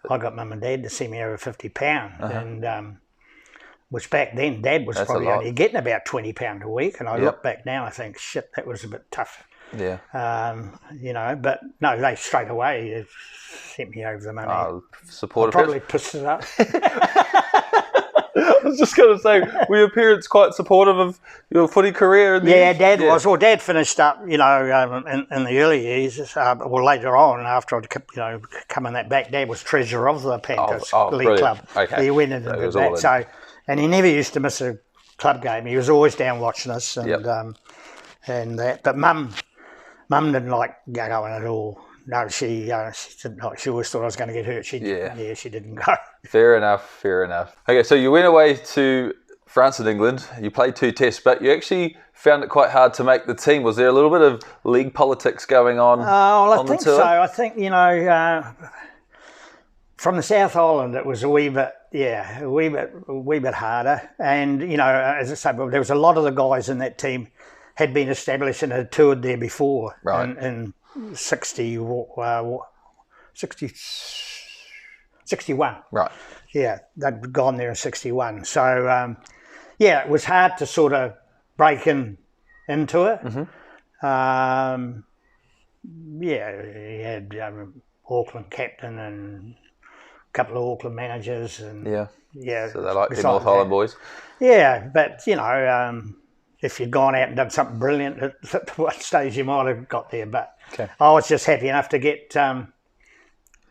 I got mum and dad to send me over £50, and which back then Dad was probably only getting about £20 a week, and I look back now, I think, shit, that was a bit tough. Yeah. You know, but no, they straight away sent me over the money. Supportive. I probably pissed it up. I was just going to say, were your parents quite supportive of your footy career? Dad was. Well, Dad finished up, you know, in the early years, or later on, after I'd, you know, come in that back. Dad was treasurer of the Panthers League Club. Okay. He went in and did that. So, and he never used to miss a club game. He was always down watching us and that. But Mum didn't like going at all. No, she didn't like. She always thought I was going to get hurt. She didn't go. Fair enough. Okay, so you went away to France and England. You played 2 tests, but you actually found it quite hard to make the team. Was there a little bit of league politics going on? I think so. I think, you know, from the South Island, it was a wee bit yeah, a wee bit harder. And you know, as I say, there was a lot of the guys in that team had been established and had toured there before. Right. In 61. Right. Yeah, they'd gone there in 61. So, yeah, it was hard to sort of break into it. Yeah, he had Auckland captain and a couple of Auckland managers. And Yeah. yeah. So they're like the besides North Island boys. Yeah, but, you know, if you'd gone out and done something brilliant at what stage you might have got there. But I was just happy enough to get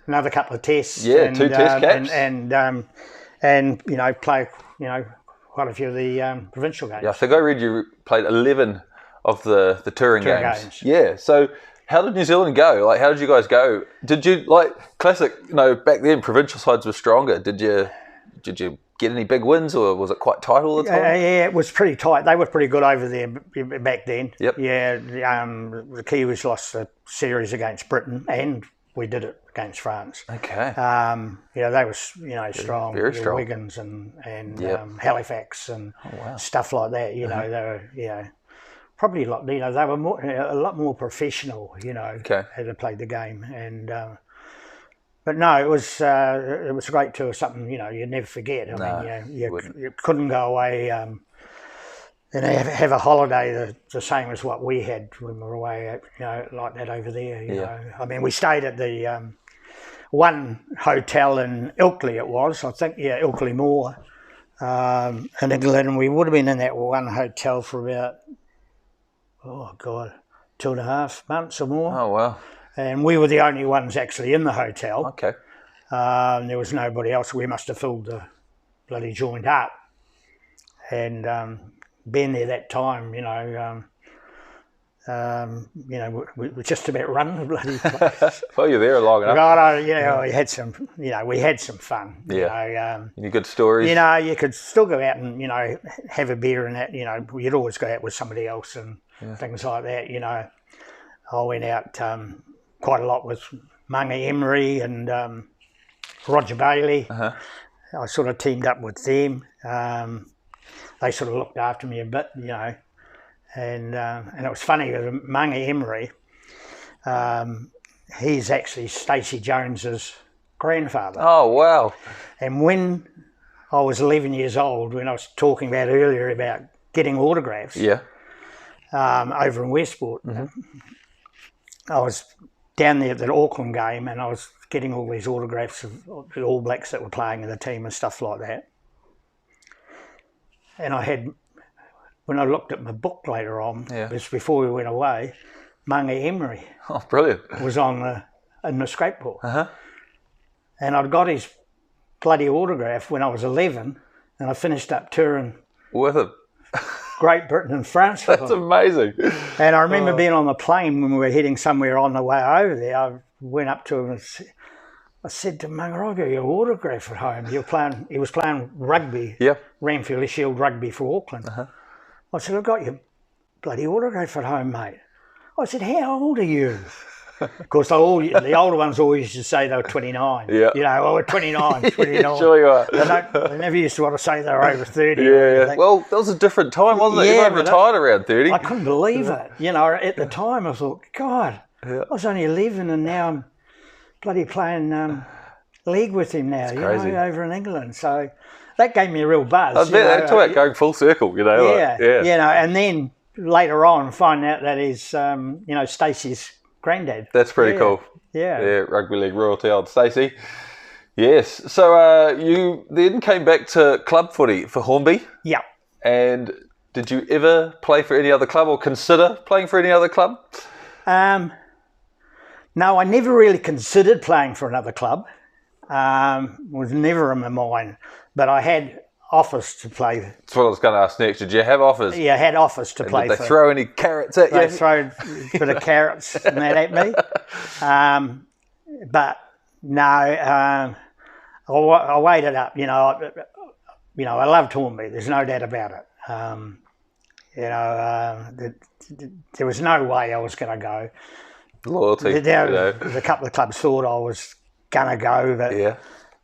another couple of tests. Yeah, and, 2 test caps. And you know, play, you know, quite a few of the provincial games. Yeah, I think I read you played 11 of the touring games. Yeah, so how did New Zealand go? Like, how did you guys go? Did you, like, classic, you know, back then provincial sides were stronger. Did you get any big wins, or was it quite tight all the time? Yeah, it was pretty tight. They were pretty good over there back then. Yep. Yeah, the Kiwis lost the series against Britain, and we did it against France. Okay. You know, they were, you know, strong. Very strong. Wiggins and Halifax and stuff like that. You know, they were, you know, probably a lot. You know, they were a lot more professional. You know, how they played the game. And but no, it was a great tour. Something, you know, you'd never forget. I mean, you couldn't go away and have a holiday the same as what we had when we were away, you know, like that over there. You know, I mean, we stayed at the one hotel in Ilkley. It was, I think, Ilkley Moor in England, and we would have been in that one hotel for about 2.5 months or more. Oh wow! And we were the only ones actually in the hotel. Okay. There was nobody else. We must have filled the bloody joint up, and been there that time, you know, we just about run the bloody place. Well, you're there long enough. Right, you know, we had some fun. Yeah. You know, any good stories? You know, you could still go out and, you know, have a beer and that. You know, you'd always go out with somebody else and things like that. You know, I went out quite a lot with Mangi Emery and Roger Bailey. I sort of teamed up with them. They sort of looked after me a bit, you know, and it was funny because Mangi Emery, he's actually Stacey Jones's grandfather. Oh wow! And when I was 11 years old, when I was talking about earlier about getting autographs, over in Westport, I was down there at the Auckland game, and I was getting all these autographs of the All Blacks that were playing in the team and stuff like that. And I had, when I looked at my book later on, just before we went away, Mangi Emery was on in the scrapbook. And I'd got his bloody autograph when I was 11, and I finished up touring with him. Great Britain and France. That's amazing. And I remember being on the plane when we were heading somewhere on the way over there. I went up to him and I said to him, I've got your autograph at home. He was playing rugby, Ranfield Shield rugby for Auckland. I said, I've got your bloody autograph at home, mate. I said, how old are you? Of course, the older ones always used to say they were 29. You know, we're 29, 29. Sure you are. They never used to want to say they were over 30. Well, that was a different time, wasn't it? Everyone retired around 30. I couldn't believe it. You know, at the time I thought, God, I was only 11 and now I'm bloody playing league with him now, you know, over in England. So that gave me a real buzz. I bet that's it, going full circle, you know. You know, and then later on find out that is, you know, Stacey's granddad. That's pretty cool. Yeah, rugby league royalty, old Stacey. Yes. So you then came back to club footy for Hornby. Yeah. And did you ever play for any other club or consider playing for any other club? No, I never really considered playing for another club. Was never in my mind. But I had offers to play. That's what I was going to ask next. Did you have offers? Yeah, I had offers to play for. Did they throw any carrots at you? They throw a bit of carrots and that at me. But no, I weighed it up. You know, I loved Hornby. There's no doubt about it. You know, there was no way I was going to go. Loyalty. A couple of clubs thought I was going to go, but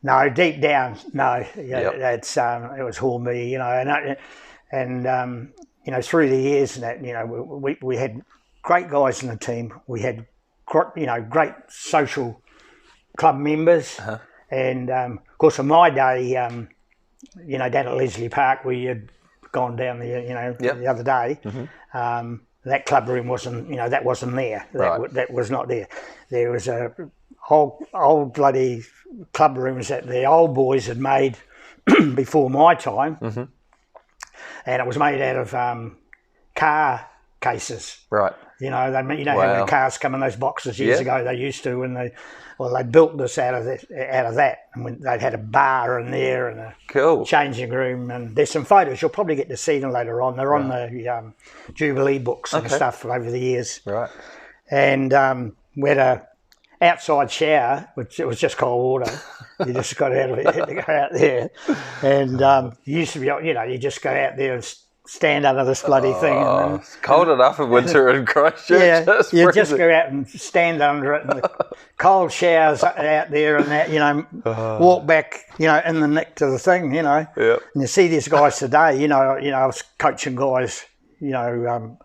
No, deep down, no. Yeah, it was Hornby, you know, and you know, through the years and that, you know, we had great guys in the team. We had, you know, great social club members, and of course, in my day, you know, down at Leslie Park, we had gone down there, you know, the other day. That club room wasn't, you know, that wasn't there. That was not there. There was a old bloody club rooms that the old boys had made before my time, and it was made out of car cases. Right. You know, how when cars come in those boxes years ago, they used to, and they built this out of that, and when they'd had a bar in there and a changing room, and there's some photos. You'll probably get to see them later on. They're on the Jubilee books and stuff over the years. Right. And we had a outside shower, which it was just cold water. You just got out of it, had to go out there, and you used to be, you know, you just go out there and stand under this bloody thing. And it's cold enough in winter in Christchurch. Yeah, you just go out and stand under it, and the cold showers out there, and that, you know, walk back, you know, in the nick to the thing, you know. Yeah. And you see these guys today, you know, I was coaching guys, you know,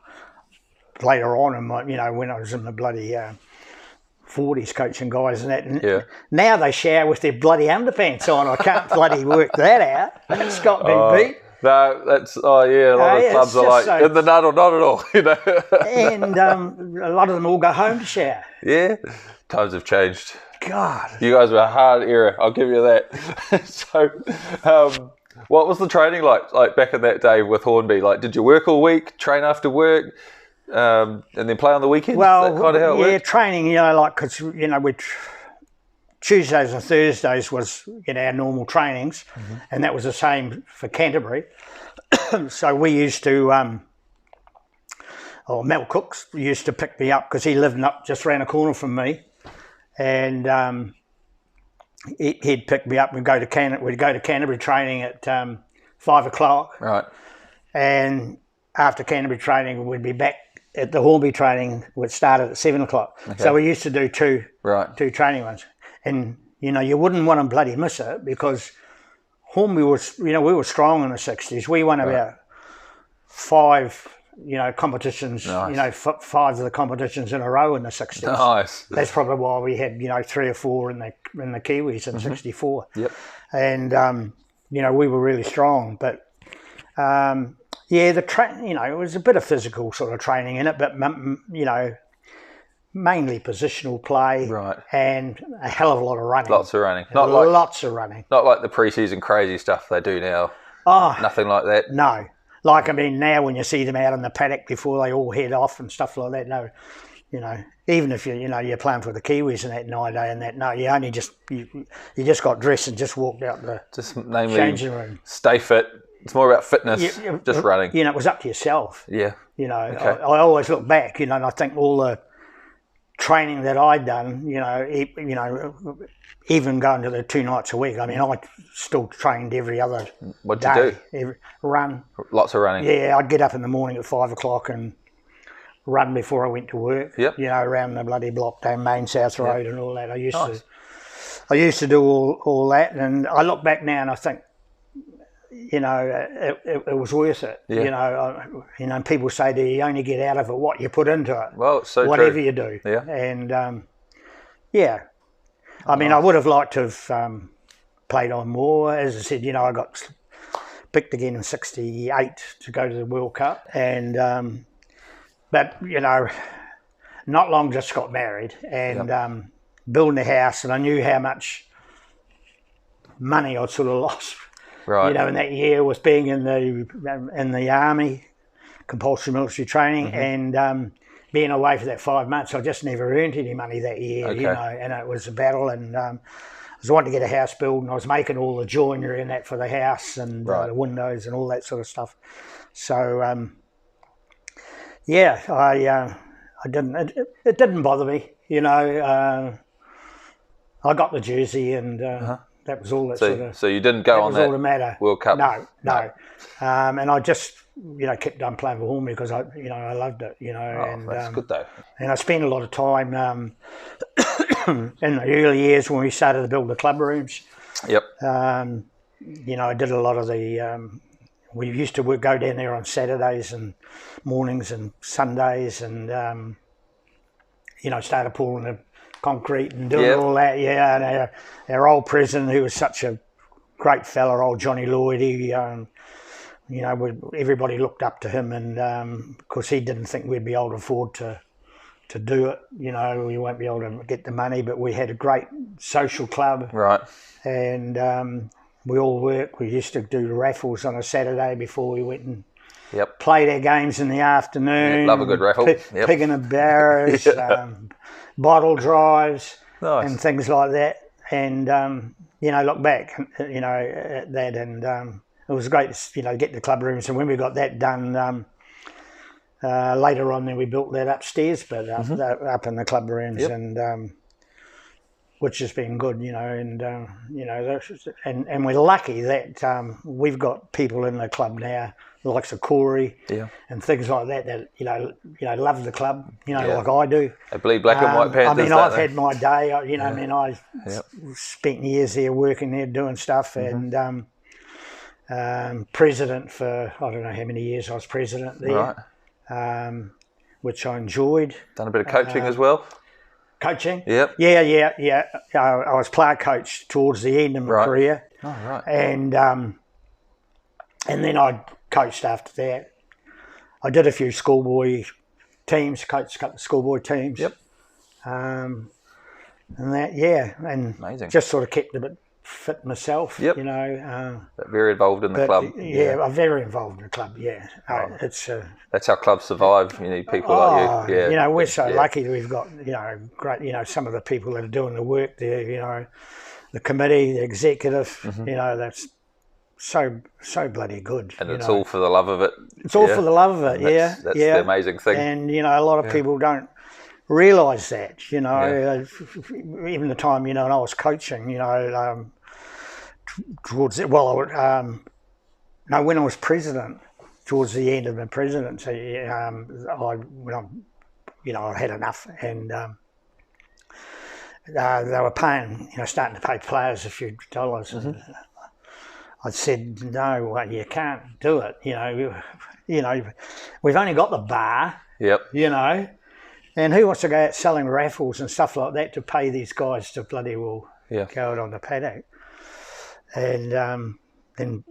later on in my, you know, when I was in the bloody 40s coaching guys and that. And now they shower with their bloody underpants on. I can't bloody work that out. That's got me beat. No, that's a lot of clubs are like in the nut or not at all, you know. And a lot of them all go home to shower. Yeah, times have changed. God, you guys were a hard era. I'll give you that. So, what was the training like back in that day with Hornby? Like, did you work all week, train after work, and then play on the weekends? Well, that kind of how it worked? Training. You know, like because you know Tuesdays and Thursdays was, you know, our normal trainings, and that was the same for Canterbury. So we used to, Mel Cooks used to pick me up because he lived just around the corner from me, and he'd pick me up and go to Canterbury training at 5 o'clock. Right. And after Canterbury training, we'd be back at the Hornby training, which started at 7 o'clock. Okay. So we used to do two training ones. And, you know, you wouldn't want to bloody miss it because Hornby was, you know, we were strong in the 60s. We won about 5, you know, competitions, you know, 5 of the competitions in a row in the 60s. Nice. That's probably why we had, you know, 3 or 4 in the Kiwis in 64. Yep. And, you know, we were really strong. But, you know, it was a bit of physical sort of training in it, but, you know, mainly positional play, and a hell of a lot of running. Lots of running. Lots of running. Not like the pre-season crazy stuff they do now. Oh, nothing like that. No. Like, I mean, now when you see them out in the paddock before they all head off and stuff like that, no, you know, even if you're playing for the Kiwis and that night and that, no, you only just you just got dressed and just walked out the changing room. Stay fit. It's more about fitness, just running. You know, it was up to yourself. Yeah. You know, I always look back, you know, and I think all the training that I'd done, you know, even going to the 2 nights a week. I mean, I still trained every other What'd day. You do? Run. Lots of running. Yeah, I'd get up in the morning at 5 o'clock and run before I went to work. Yep. You know, around the bloody block down Main South Road and all that. I used to do all that, and I look back now and I think, you know, it was worth it. Yeah. You know, people say to you only get out of it what you put into it. Well, it's so whatever true. You do. Yeah. And I mean, I would have liked to have played on more. As I said, you know, I got picked again in '68 to go to the World Cup, and but you know, not long just got married and building a house, and I knew how much money I'd sort of lost. Right. You know, in that year was being in the army, compulsory military training, and being away for that 5 months. I just never earned any money that year, you know, and it was a battle. And I was wanting to get a house built, and I was making all the joinery and that for the house and the windows and all that sort of stuff. So, I didn't. It didn't bother me, you know. I got the jersey and. That was all that sort of... So you didn't go on that World Cup? No. And I just, you know, kept on playing for Hornby because I loved it, you know. And that's good though. And I spent a lot of time in the early years when we started to build the club rooms. Yep. I did a lot of the. We used to go down there on Saturdays and mornings and Sundays, and started pouring the concrete and doing all that. Yeah, and our old president, who was such a great fella, old Johnny Lloyd, he, everybody looked up to him, and of course he didn't think we'd be able to afford to do it. We won't be able to get the money, but we had a great social club. Right. And we all worked. We used to do raffles on a Saturday before we went and Yep. played our games in the afternoon. Love a good raffle. Picking of barrows, bottle drives, Nice. and things like that. And, look back, at that, and it was great to, get the club rooms. And when we got that done, later on then we built that upstairs, but up in the club rooms, and which has been good, and we're lucky that we've got people in the club now, the likes of Corey and things like that love the club, like I do. They bleed black and white Panthers. I've had my day. I spent years there working there, doing stuff, and president for I don't know how many years I was president there, Right. Which I enjoyed. Done a bit of coaching as well. Coaching? Yep. Yeah. I was player coach towards the end of my career. Oh, right. And then I coached after that. I did a few schoolboy teams, coached a couple of schoolboy teams. Yep. And that, and amazing. Just sort of kept a bit fit myself, Yep. But very involved in the club. Yeah, I'm very involved in the club, yeah. It's that's how clubs survive. You need people like you. Yeah. We're so lucky that we've got, great, some of the people that are doing the work there, the committee, the executive, that's so bloody good. And it's all for the love of it. It's all for the love of it, That's the amazing thing. And, a lot of people don't realise that, even the time, when I was coaching, towards it, when I was president, towards the end of my presidency, I had enough, and they were paying, starting to pay players a few dollars. And I said, no, well, you can't do it. We've only got the bar. Yep. And who wants to go out selling raffles and stuff like that to pay these guys to bloody well go out on the paddock? And then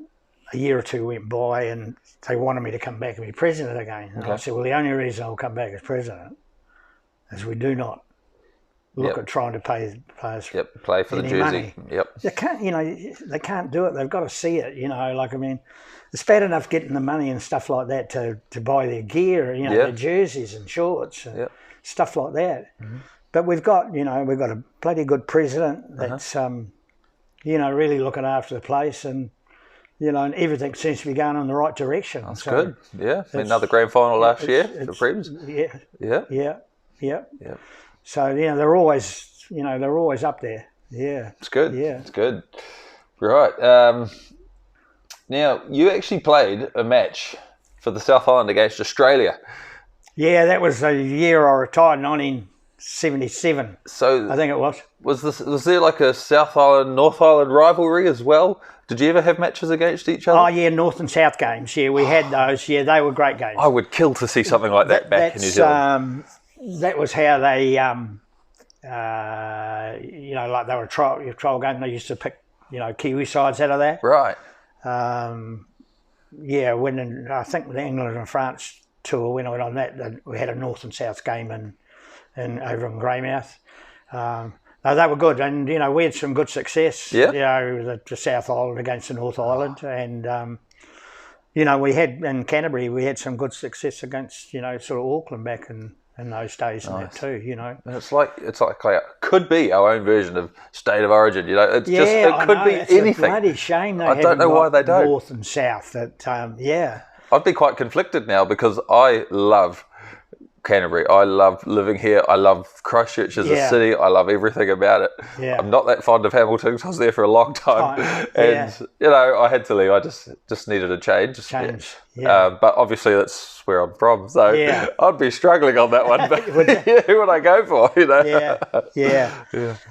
a year or two went by, and they wanted me to come back and be president again. And I said, well, the only reason I'll come back as president is we do not look at trying to pay players play for the jersey. Money. Yep. They can't, they can't do it. They've got to see it, it's bad enough getting the money and stuff like that to buy their gear, their jerseys and shorts and stuff like that. But we've got a bloody good president that's, really looking after the place, and and everything seems to be going in the right direction. That's good. Yeah, another grand final last year, the Prems. Yeah. So they're always up there. Yeah, it's good. Yeah, it's good. Right. Now you actually played a match for the South Island against Australia. Yeah, that was the year I retired, 1977. So I think it was. Was there like a South Island North Island rivalry as well? Did you ever have matches against each other? Oh yeah, North and South games. Yeah, we had those. Yeah, they were great games. I would kill to see something like that back in New Zealand. That was how they, like they were trial game. They used to pick, Kiwi sides out of that. Right. When I think the England and France tour, when I went on that, we had a North and South game in over in Greymouth. No, they were good, and we had some good success. The South Island against the North Island, and we had in Canterbury, we had some good success against sort of Auckland back in those days and that too. And it's like could be our own version of State of Origin. It could be anything. It's a bloody shame. I don't know why they don't. North and South. I'd be quite conflicted now because I love Canterbury. I love living here. I love Christchurch as a city. I love everything about it. Yeah. I'm not that fond of Hamilton because I was there for a long time. And, I had to leave. I just needed a change. Yeah. But obviously that's where I'm from. So I'd be struggling on that one. But who would I go for, Yeah.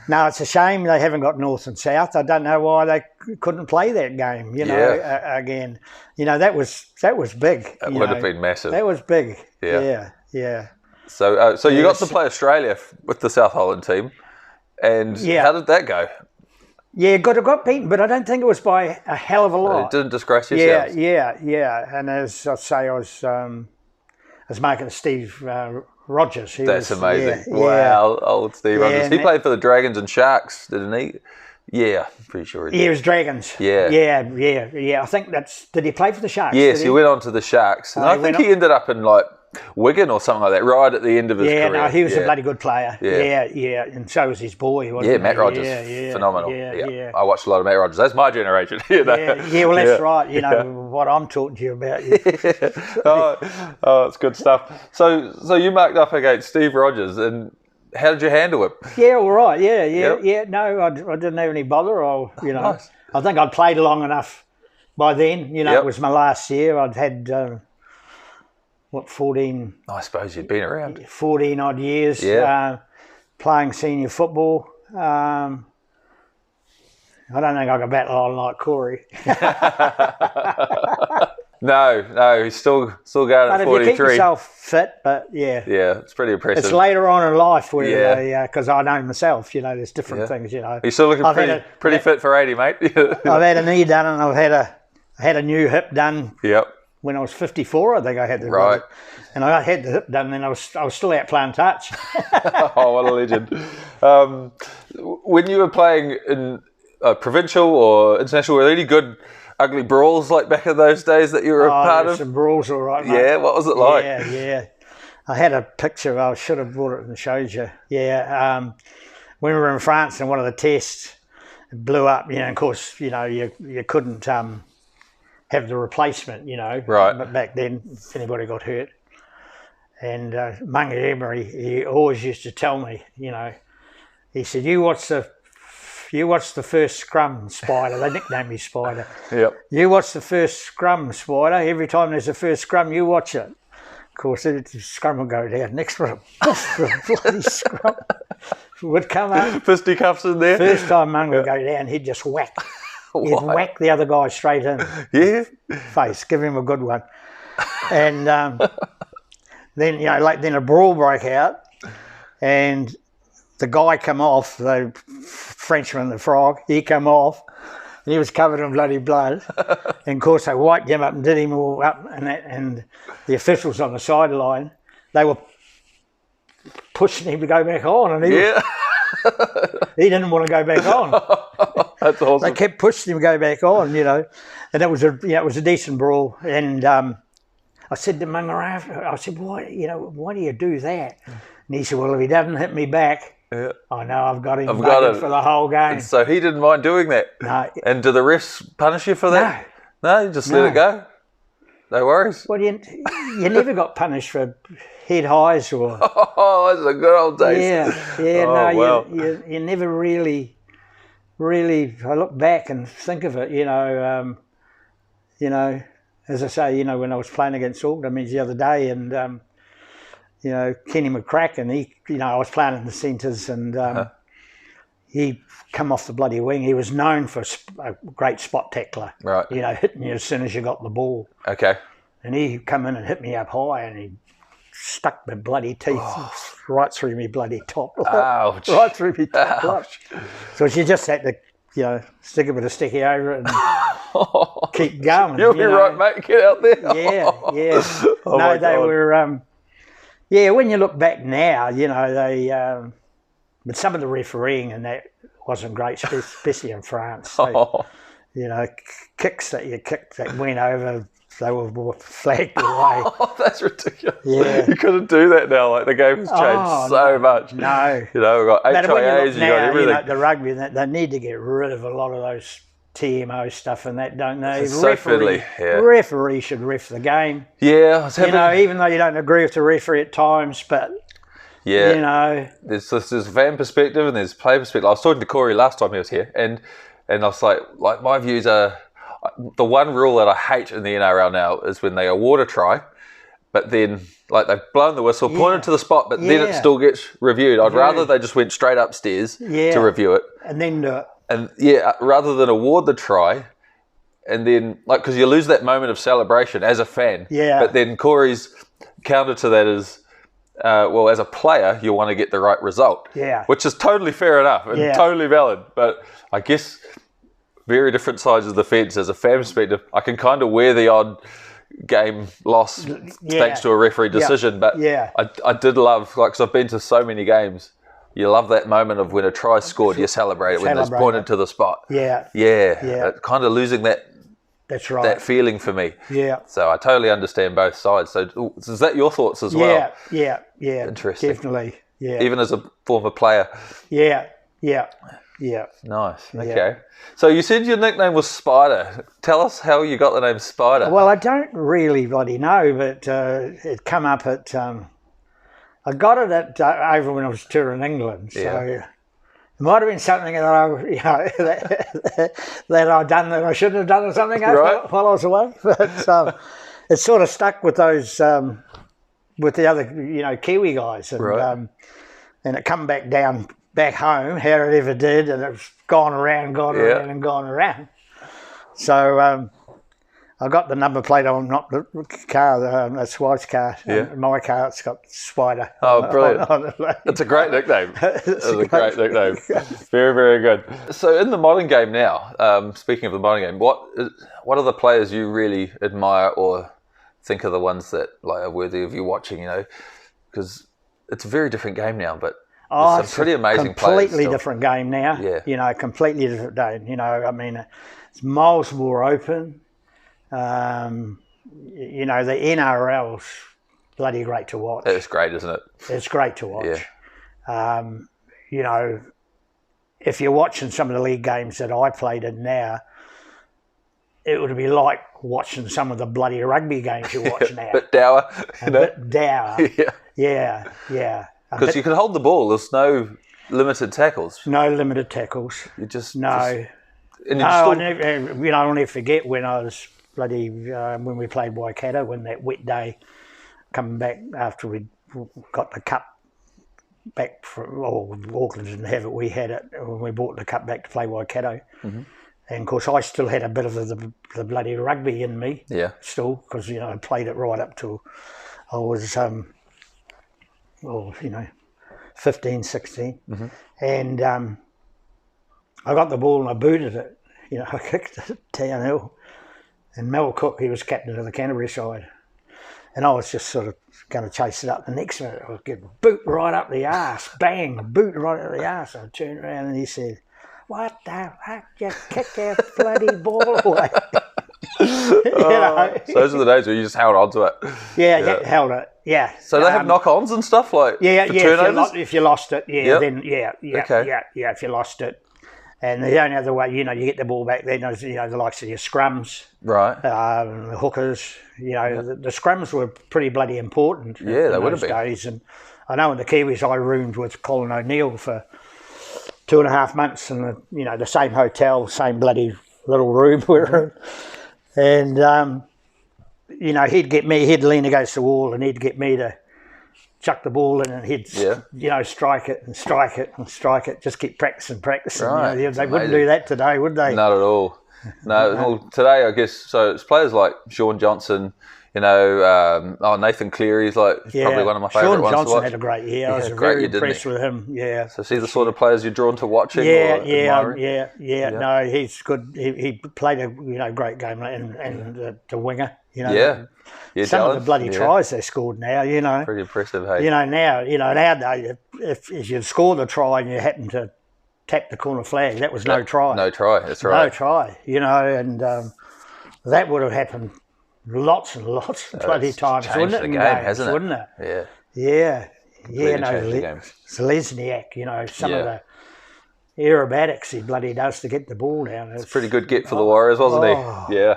No, it's a shame they haven't got North and South. I don't know why they couldn't play that game, again. That was big. It would have been massive. That was big. Yeah. Yeah. So you got to play Australia with the South Holland team, and how did that go? Yeah, got beaten, but I don't think it was by a hell of a lot. It didn't disgrace yourselves. Yeah. And as I say, I was making Steve Rogers. That's amazing. Wow, old Steve Rogers. He played for the Dragons and Sharks, didn't he? Yeah, pretty sure he did. Yeah, it was Dragons. Yeah. I think did he play for the Sharks? Yes, he went on to the Sharks. And I think he ended up in Wigan or something like that, right at the end of his career. Yeah, no, he was a bloody good player. Yeah. And so was his boy, wasn't he? Matt Rogers. Phenomenal. Yeah. I watched a lot of Matt Rogers. That's my generation. Well, that's right. What I'm talking to you about. It's good stuff. So you marked up against Steve Rogers, and how did you handle it? Yeah, all right. Yeah. No, I didn't have any bother. Nice. I think I'd played long enough by then. It was my last year. I'd had 14? I suppose you'd been around 14 odd years playing senior football. I don't think I could battle on like Corey. No, he's still going at 43. But if you keep yourself fit, it's pretty impressive. It's later on in life where, because I know myself, there's different things, You're still looking pretty fit for 80, mate. I've had a knee done, and I've had a new hip done. Yep. When I was 54, I think I had the right, and I had the hip done, and I was still out playing touch. Oh, what a legend! When you were playing in provincial or international, were there any good ugly brawls like back in those days that you were a part of? Some brawls, all right, mate. Yeah, what was it like? Yeah. I had a picture. I should have brought it and showed you. Yeah, when we were in France in one of the tests, it blew up. Of course, you couldn't have the replacement, Right. But back then, if anybody got hurt. And Munga Emery, he always used to tell me, he said, you watch the first scrum, Spider. They nicknamed me Spider. Yep. You watch the first scrum, Spider. Every time there's a first scrum, you watch it. Of course, the scrum would go down. Next one, the bloody scrum would come up. Fisticuffs in there. First time Munga would go down, he'd just whack. He'd whack the other guy straight in. Yeah. Face, give him a good one. And then, then a brawl broke out, and the guy come off, the Frenchman, the frog, he come off, and he was covered in bloody blood. And of course, they wiped him up and did him all up, and the officials on the sideline, they were pushing him to go back on, and he didn't want to go back on. That's awesome. They kept pushing him to go back on, and it was a decent brawl. And I said to Munga after, I said, why do you do that? And he said, well, if he doesn't hit me back, I know I've got him for the whole game. And so he didn't mind doing that. No. And do the refs punish you for that? No, you just let it go. No worries. Well, you never got punished for head highs or. Oh, those are the good old days. You never really. I look back and think of it, as I say, when I was playing against Auckland the other day, and Kenny McCracken, I was playing in the centres, and he come off the bloody wing. He was known for a great spot tackler, right? Hitting you as soon as you got the ball. Okay. And he come in and hit me up high, and he stuck my bloody teeth right through me bloody top. Ouch. Right through me top. Ouch. So she just had to, stick a bit of sticky over it and keep going. You'll be right, mate. Get out there. Yeah. Oh no, they were, when you look back now, they, but some of the refereeing and that wasn't great, especially in France. They, kicks that you kicked that went over, they were flagged away. Oh, that's ridiculous. Yeah. You couldn't do that now. Like, the game has changed so much. No. We've got HIAs, you've got everything. The rugby, they need to get rid of a lot of those TMO stuff and that, don't they? It's so fiddly, yeah. Referee should ref the game. Yeah, I was having... even though you don't agree with the referee at times, but there's fan perspective and there's player perspective. I was talking to Corey last time he was here, and I was like my views are, the one rule that I hate in the NRL now is when they award a try, but then they've blown the whistle, pointed to the spot, but then it still gets reviewed. I'd rather they just went straight upstairs to review it. And then do it. And rather than award the try, and then because you lose that moment of celebration as a fan. Yeah. But then Corey's counter to that is, as a player, you want to get the right result. Yeah. Which is totally fair enough and totally valid. But I guess very different sides of the fence. As a fan perspective, I can kind of wear the odd game loss thanks to a referee decision. But I did love, because I've been to so many games. You love that moment of when a try scored, you celebrate it when it's pointed to the spot. Yeah. Kind of losing that. That's right. That feeling for me. Yeah. So I totally understand both sides. So is that your thoughts as well? Yeah. Interesting. Definitely. Yeah. Even as a former player. Yeah. Nice. Okay. So you said your nickname was Spider. Tell us how you got the name Spider. Well, I don't really bloody know, but it come up at. I got it at over when I was touring England, so it might have been something that I'd done that I shouldn't have done, or something while I was away. But it sort of stuck with those with the other Kiwi guys, and it come back home, how it ever did, and it's gone around and gone around. So. I got the number plate on, not the car, that's wife's car. My car, it's got Spider. Oh, brilliant. That's a great nickname. That's a great nickname. Very, very good. So in the modern game now, speaking of the modern game, what are the players you really admire or think are the ones that are worthy of you watching, because it's a very different game now, but there's some pretty amazing players. Completely different game now. Yeah. Completely different game. I mean, it's miles more open. The NRL's bloody great to watch. It's great, isn't it? It's great to watch. Yeah. If you're watching some of the league games that I played in now, it would be like watching some of the bloody rugby games you watch now. Bit dour. Bit dour. Yeah. Because you can hold the ball. There's no limited tackles. No limited tackles. You just... No. I'll never forget when I was... when we played Waikato, when that wet day, coming back after we got the cup back from, Auckland didn't have it, we had it when we brought the cup back to play Waikato. Mm-hmm. And of course I still had a bit of the bloody rugby in me, still, because I played it right up till I was 15, 16. Mm-hmm. And I got the ball and I booted it, I kicked it downhill. And Mel Cook, he was captain of the Canterbury side. And I was just sort of going to chase it up. The next minute, I was getting boot right up the arse. Bang, boot right up the arse. I turned around and he said, "What the fuck? You kicked that bloody ball away." So those are the days where you just held on to it. Yeah, held it. Yeah. So they have knock-ons and stuff for turnovers? If you lost it, then okay. If you lost it. And the only other way, you get the ball back then is, the likes of your scrums. Right. The hookers, the scrums were pretty bloody important. Yeah, they would have been. Days. And I know in the Kiwis, I roomed with Colin O'Neill for 2.5 months in the same hotel, same bloody little room we're in. And, he'd lean against the wall and he'd get me to chuck the ball in and he'd, strike it and strike it and strike it. Just keep practicing. Right. They wouldn't do that today, would they? Not at all. No. Well, today, I guess, so it's players like Sean Johnson, Nathan Cleary's probably one of my favourite ones to watch. Sean Johnson had a great year. I was very impressed with him. Yeah. So is he the sort of players you're drawn to watching? Yeah. No, he's good. He played a great game and the winger. Some of the bloody tries they scored now. Pretty impressive. Hey. Nowadays, if you score the try and you happen to tap the corner flag, that was no try. No try. That's right. No try. And that would have happened lots and lots of bloody times, wouldn't it? The game, hasn't it? Wouldn't it? Yeah. Yeah. Zelezniak, some of the aerobatics he bloody does to get the ball down. It's a pretty good get for the Warriors, wasn't he? Yeah.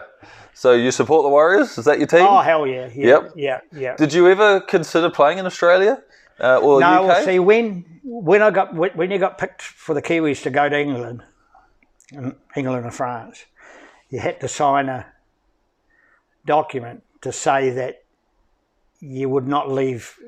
So you support the Warriors? Is that your team? Oh, hell yeah. Yep. Yeah. Did you ever consider playing in Australia or no, UK? well, see, when you got picked for the Kiwis to go to England and France, you had to sign a document to say that you would not leave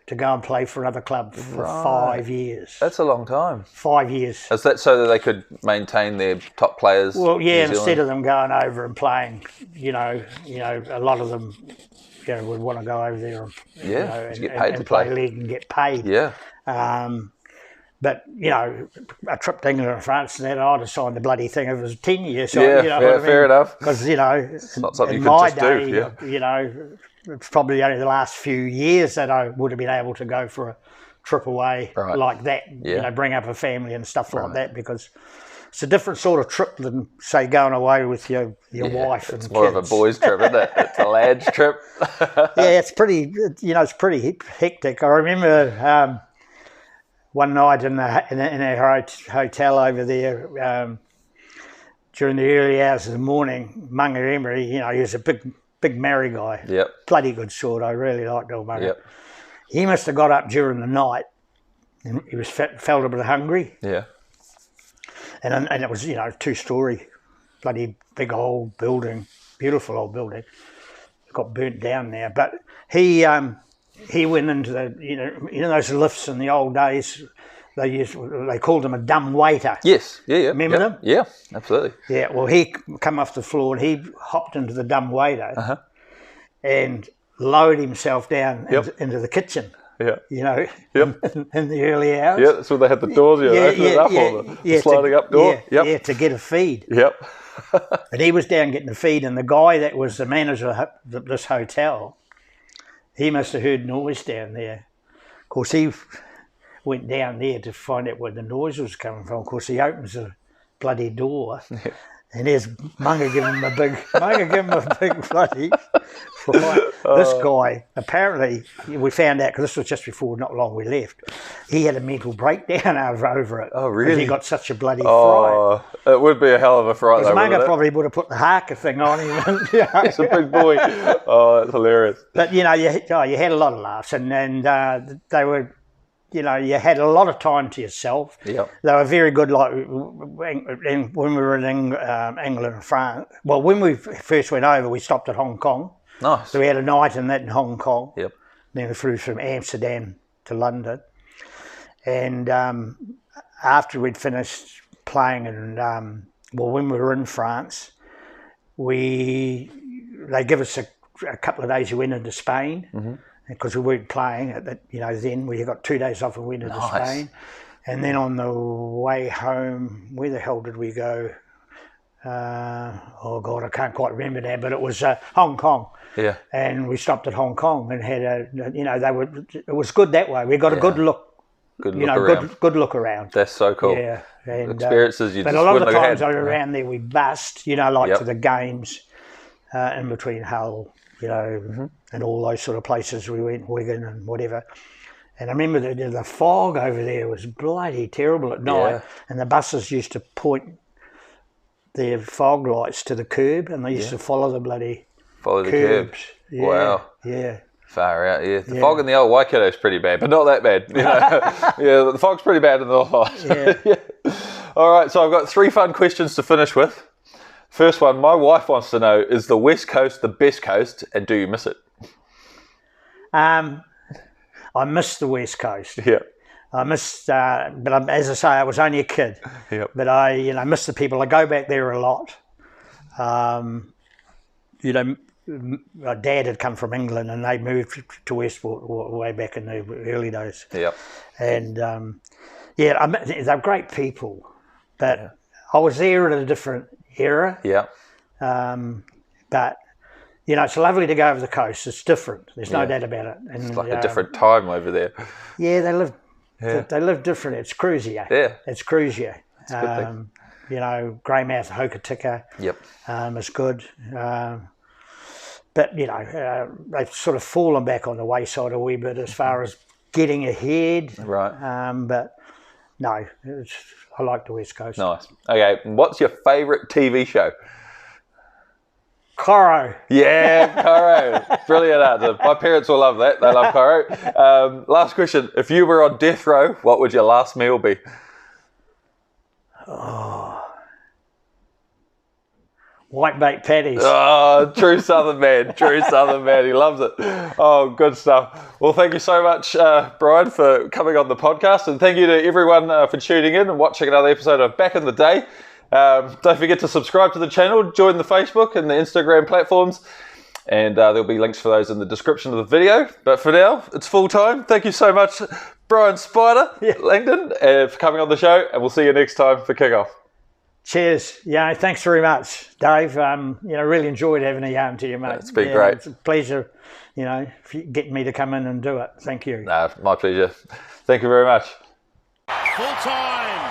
to go and play for another club for 5 years. That's a long time. 5 years. Is that so that they could maintain their top players? Well, yeah, instead of them going over and playing, a lot of them would want to go over there and, get paid to play league and get paid. Yeah. But, a trip to England and France, and then I'd have signed the bloody thing if it was 10 years. So, fair enough. Because, it's not something in you could my just day, do. It's probably only the last few years that I would have been able to go for a trip away like that, bring up a family and stuff like that, because it's a different sort of trip than, say, going away with your wife and kids. It's more of a boys' trip, isn't it? It's a lads' trip. It's pretty, it's pretty hectic. I remember one night in a hotel over there during the early hours of the morning, Munga Emery, he was a big Maori guy. Yep. Bloody good sort. I really liked old Munga. Yep. He must have got up during the night and he felt a bit hungry. Yeah. And it was, 2-story, bloody big old building, beautiful old building. It got burnt down now. But he went into the, those lifts in the old days. They called him a dumb waiter. Yes, yeah. Remember them? Yeah, absolutely. Yeah, well, he come off the floor and he hopped into the dumb waiter and lowered himself down into the kitchen. Yeah. In the early hours. Yeah, that's where they had the doors, the sliding up door. Yeah, to get a feed. Yep. And he was down getting the feed, and the guy that was the manager of this hotel, he must have heard noise down there. Of course, he went down there to find out where the noise was coming from. Of course, he opens the bloody door, and there's Munga giving him a big bloody fright. This guy, apparently, we found out, because this was just before not long we left, he had a mental breakdown over it. Oh, really? Because he got such a bloody fright. It would be a hell of a fright, though, Munga probably would have put the haka thing on him. He's a big boy. Oh, that's hilarious. But, you had a lot of laughs, and they were... you had a lot of time to yourself. Yep. They were very good, like when we were in England and France. Well, when we first went over, we stopped at Hong Kong. Nice. So we had a night in Hong Kong. Yep. Then we flew from Amsterdam to London. And after we'd finished playing, and when we were in France, they give us a couple of days. We went into Spain. Mm-hmm. Because we weren't playing at that, then we got 2 days off and went into Spain. And then on the way home, where the hell did we go? Oh God, I can't quite remember now, but it was Hong Kong. Yeah. And we stopped at Hong Kong and had it was good that way. We got a good look. Good look around. That's so cool. Yeah. And, experiences you but just a lot of the wouldn't have times had. around there we bust, to the games in between Hull, and all those sort of places we went, Wigan and whatever. And I remember the fog over there was bloody terrible at night, and the buses used to point their fog lights to the curb, and they used to follow the curbs. Yeah, wow. Yeah. Far out, yeah. The fog in the old Waikato is pretty bad, but not that bad. Yeah, the fog's pretty bad in the office. Yeah. All right, so I've got 3 fun questions to finish with. First one, my wife wants to know, is the West Coast the best coast, and do you miss it? I miss the West Coast. Yeah. I missed, but as I say, I was only a kid. Yep. But I, miss the people. I go back there a lot. My dad had come from England, and they moved to Westport way back in the early days. Yep. And they're great people, but I was there at a different era. Yeah. But it's lovely to go over the coast. It's different. There's no doubt about it. And, it's like a different time over there. Yeah, they live. Yeah. They live different. It's cruisier. Yeah. It's cruisier. It's a good thing. Greymouth, Hokitika. Yep. Is good. But they've sort of fallen back on the wayside a wee bit as far as getting ahead. Right. But No, I like the West Coast. Nice. Okay, and what's your favourite TV show? Coro. Yeah, Coro. Brilliant answer. My parents will love that. They love Coro. Last question. If you were on death row, what would your last meal be? Whitebait patties. Oh, true Southern man. True Southern man. He loves it. Oh, good stuff. Well, thank you so much, Brian, for coming on the podcast. And thank you to everyone for tuning in and watching another episode of Back in the Day. Don't forget to subscribe to the channel, join the Facebook and the Instagram platforms. And there'll be links for those in the description of the video. But for now, it's full time. Thank you so much, Brian Spider Langton, for coming on the show. And we'll see you next time for kickoff. Cheers. Yeah, thanks very much, Dave. Really enjoyed having a yarn to you, mate. It's been great. It's a pleasure, for getting me to come in and do it. Thank you. No, my pleasure. Thank you very much. Full time.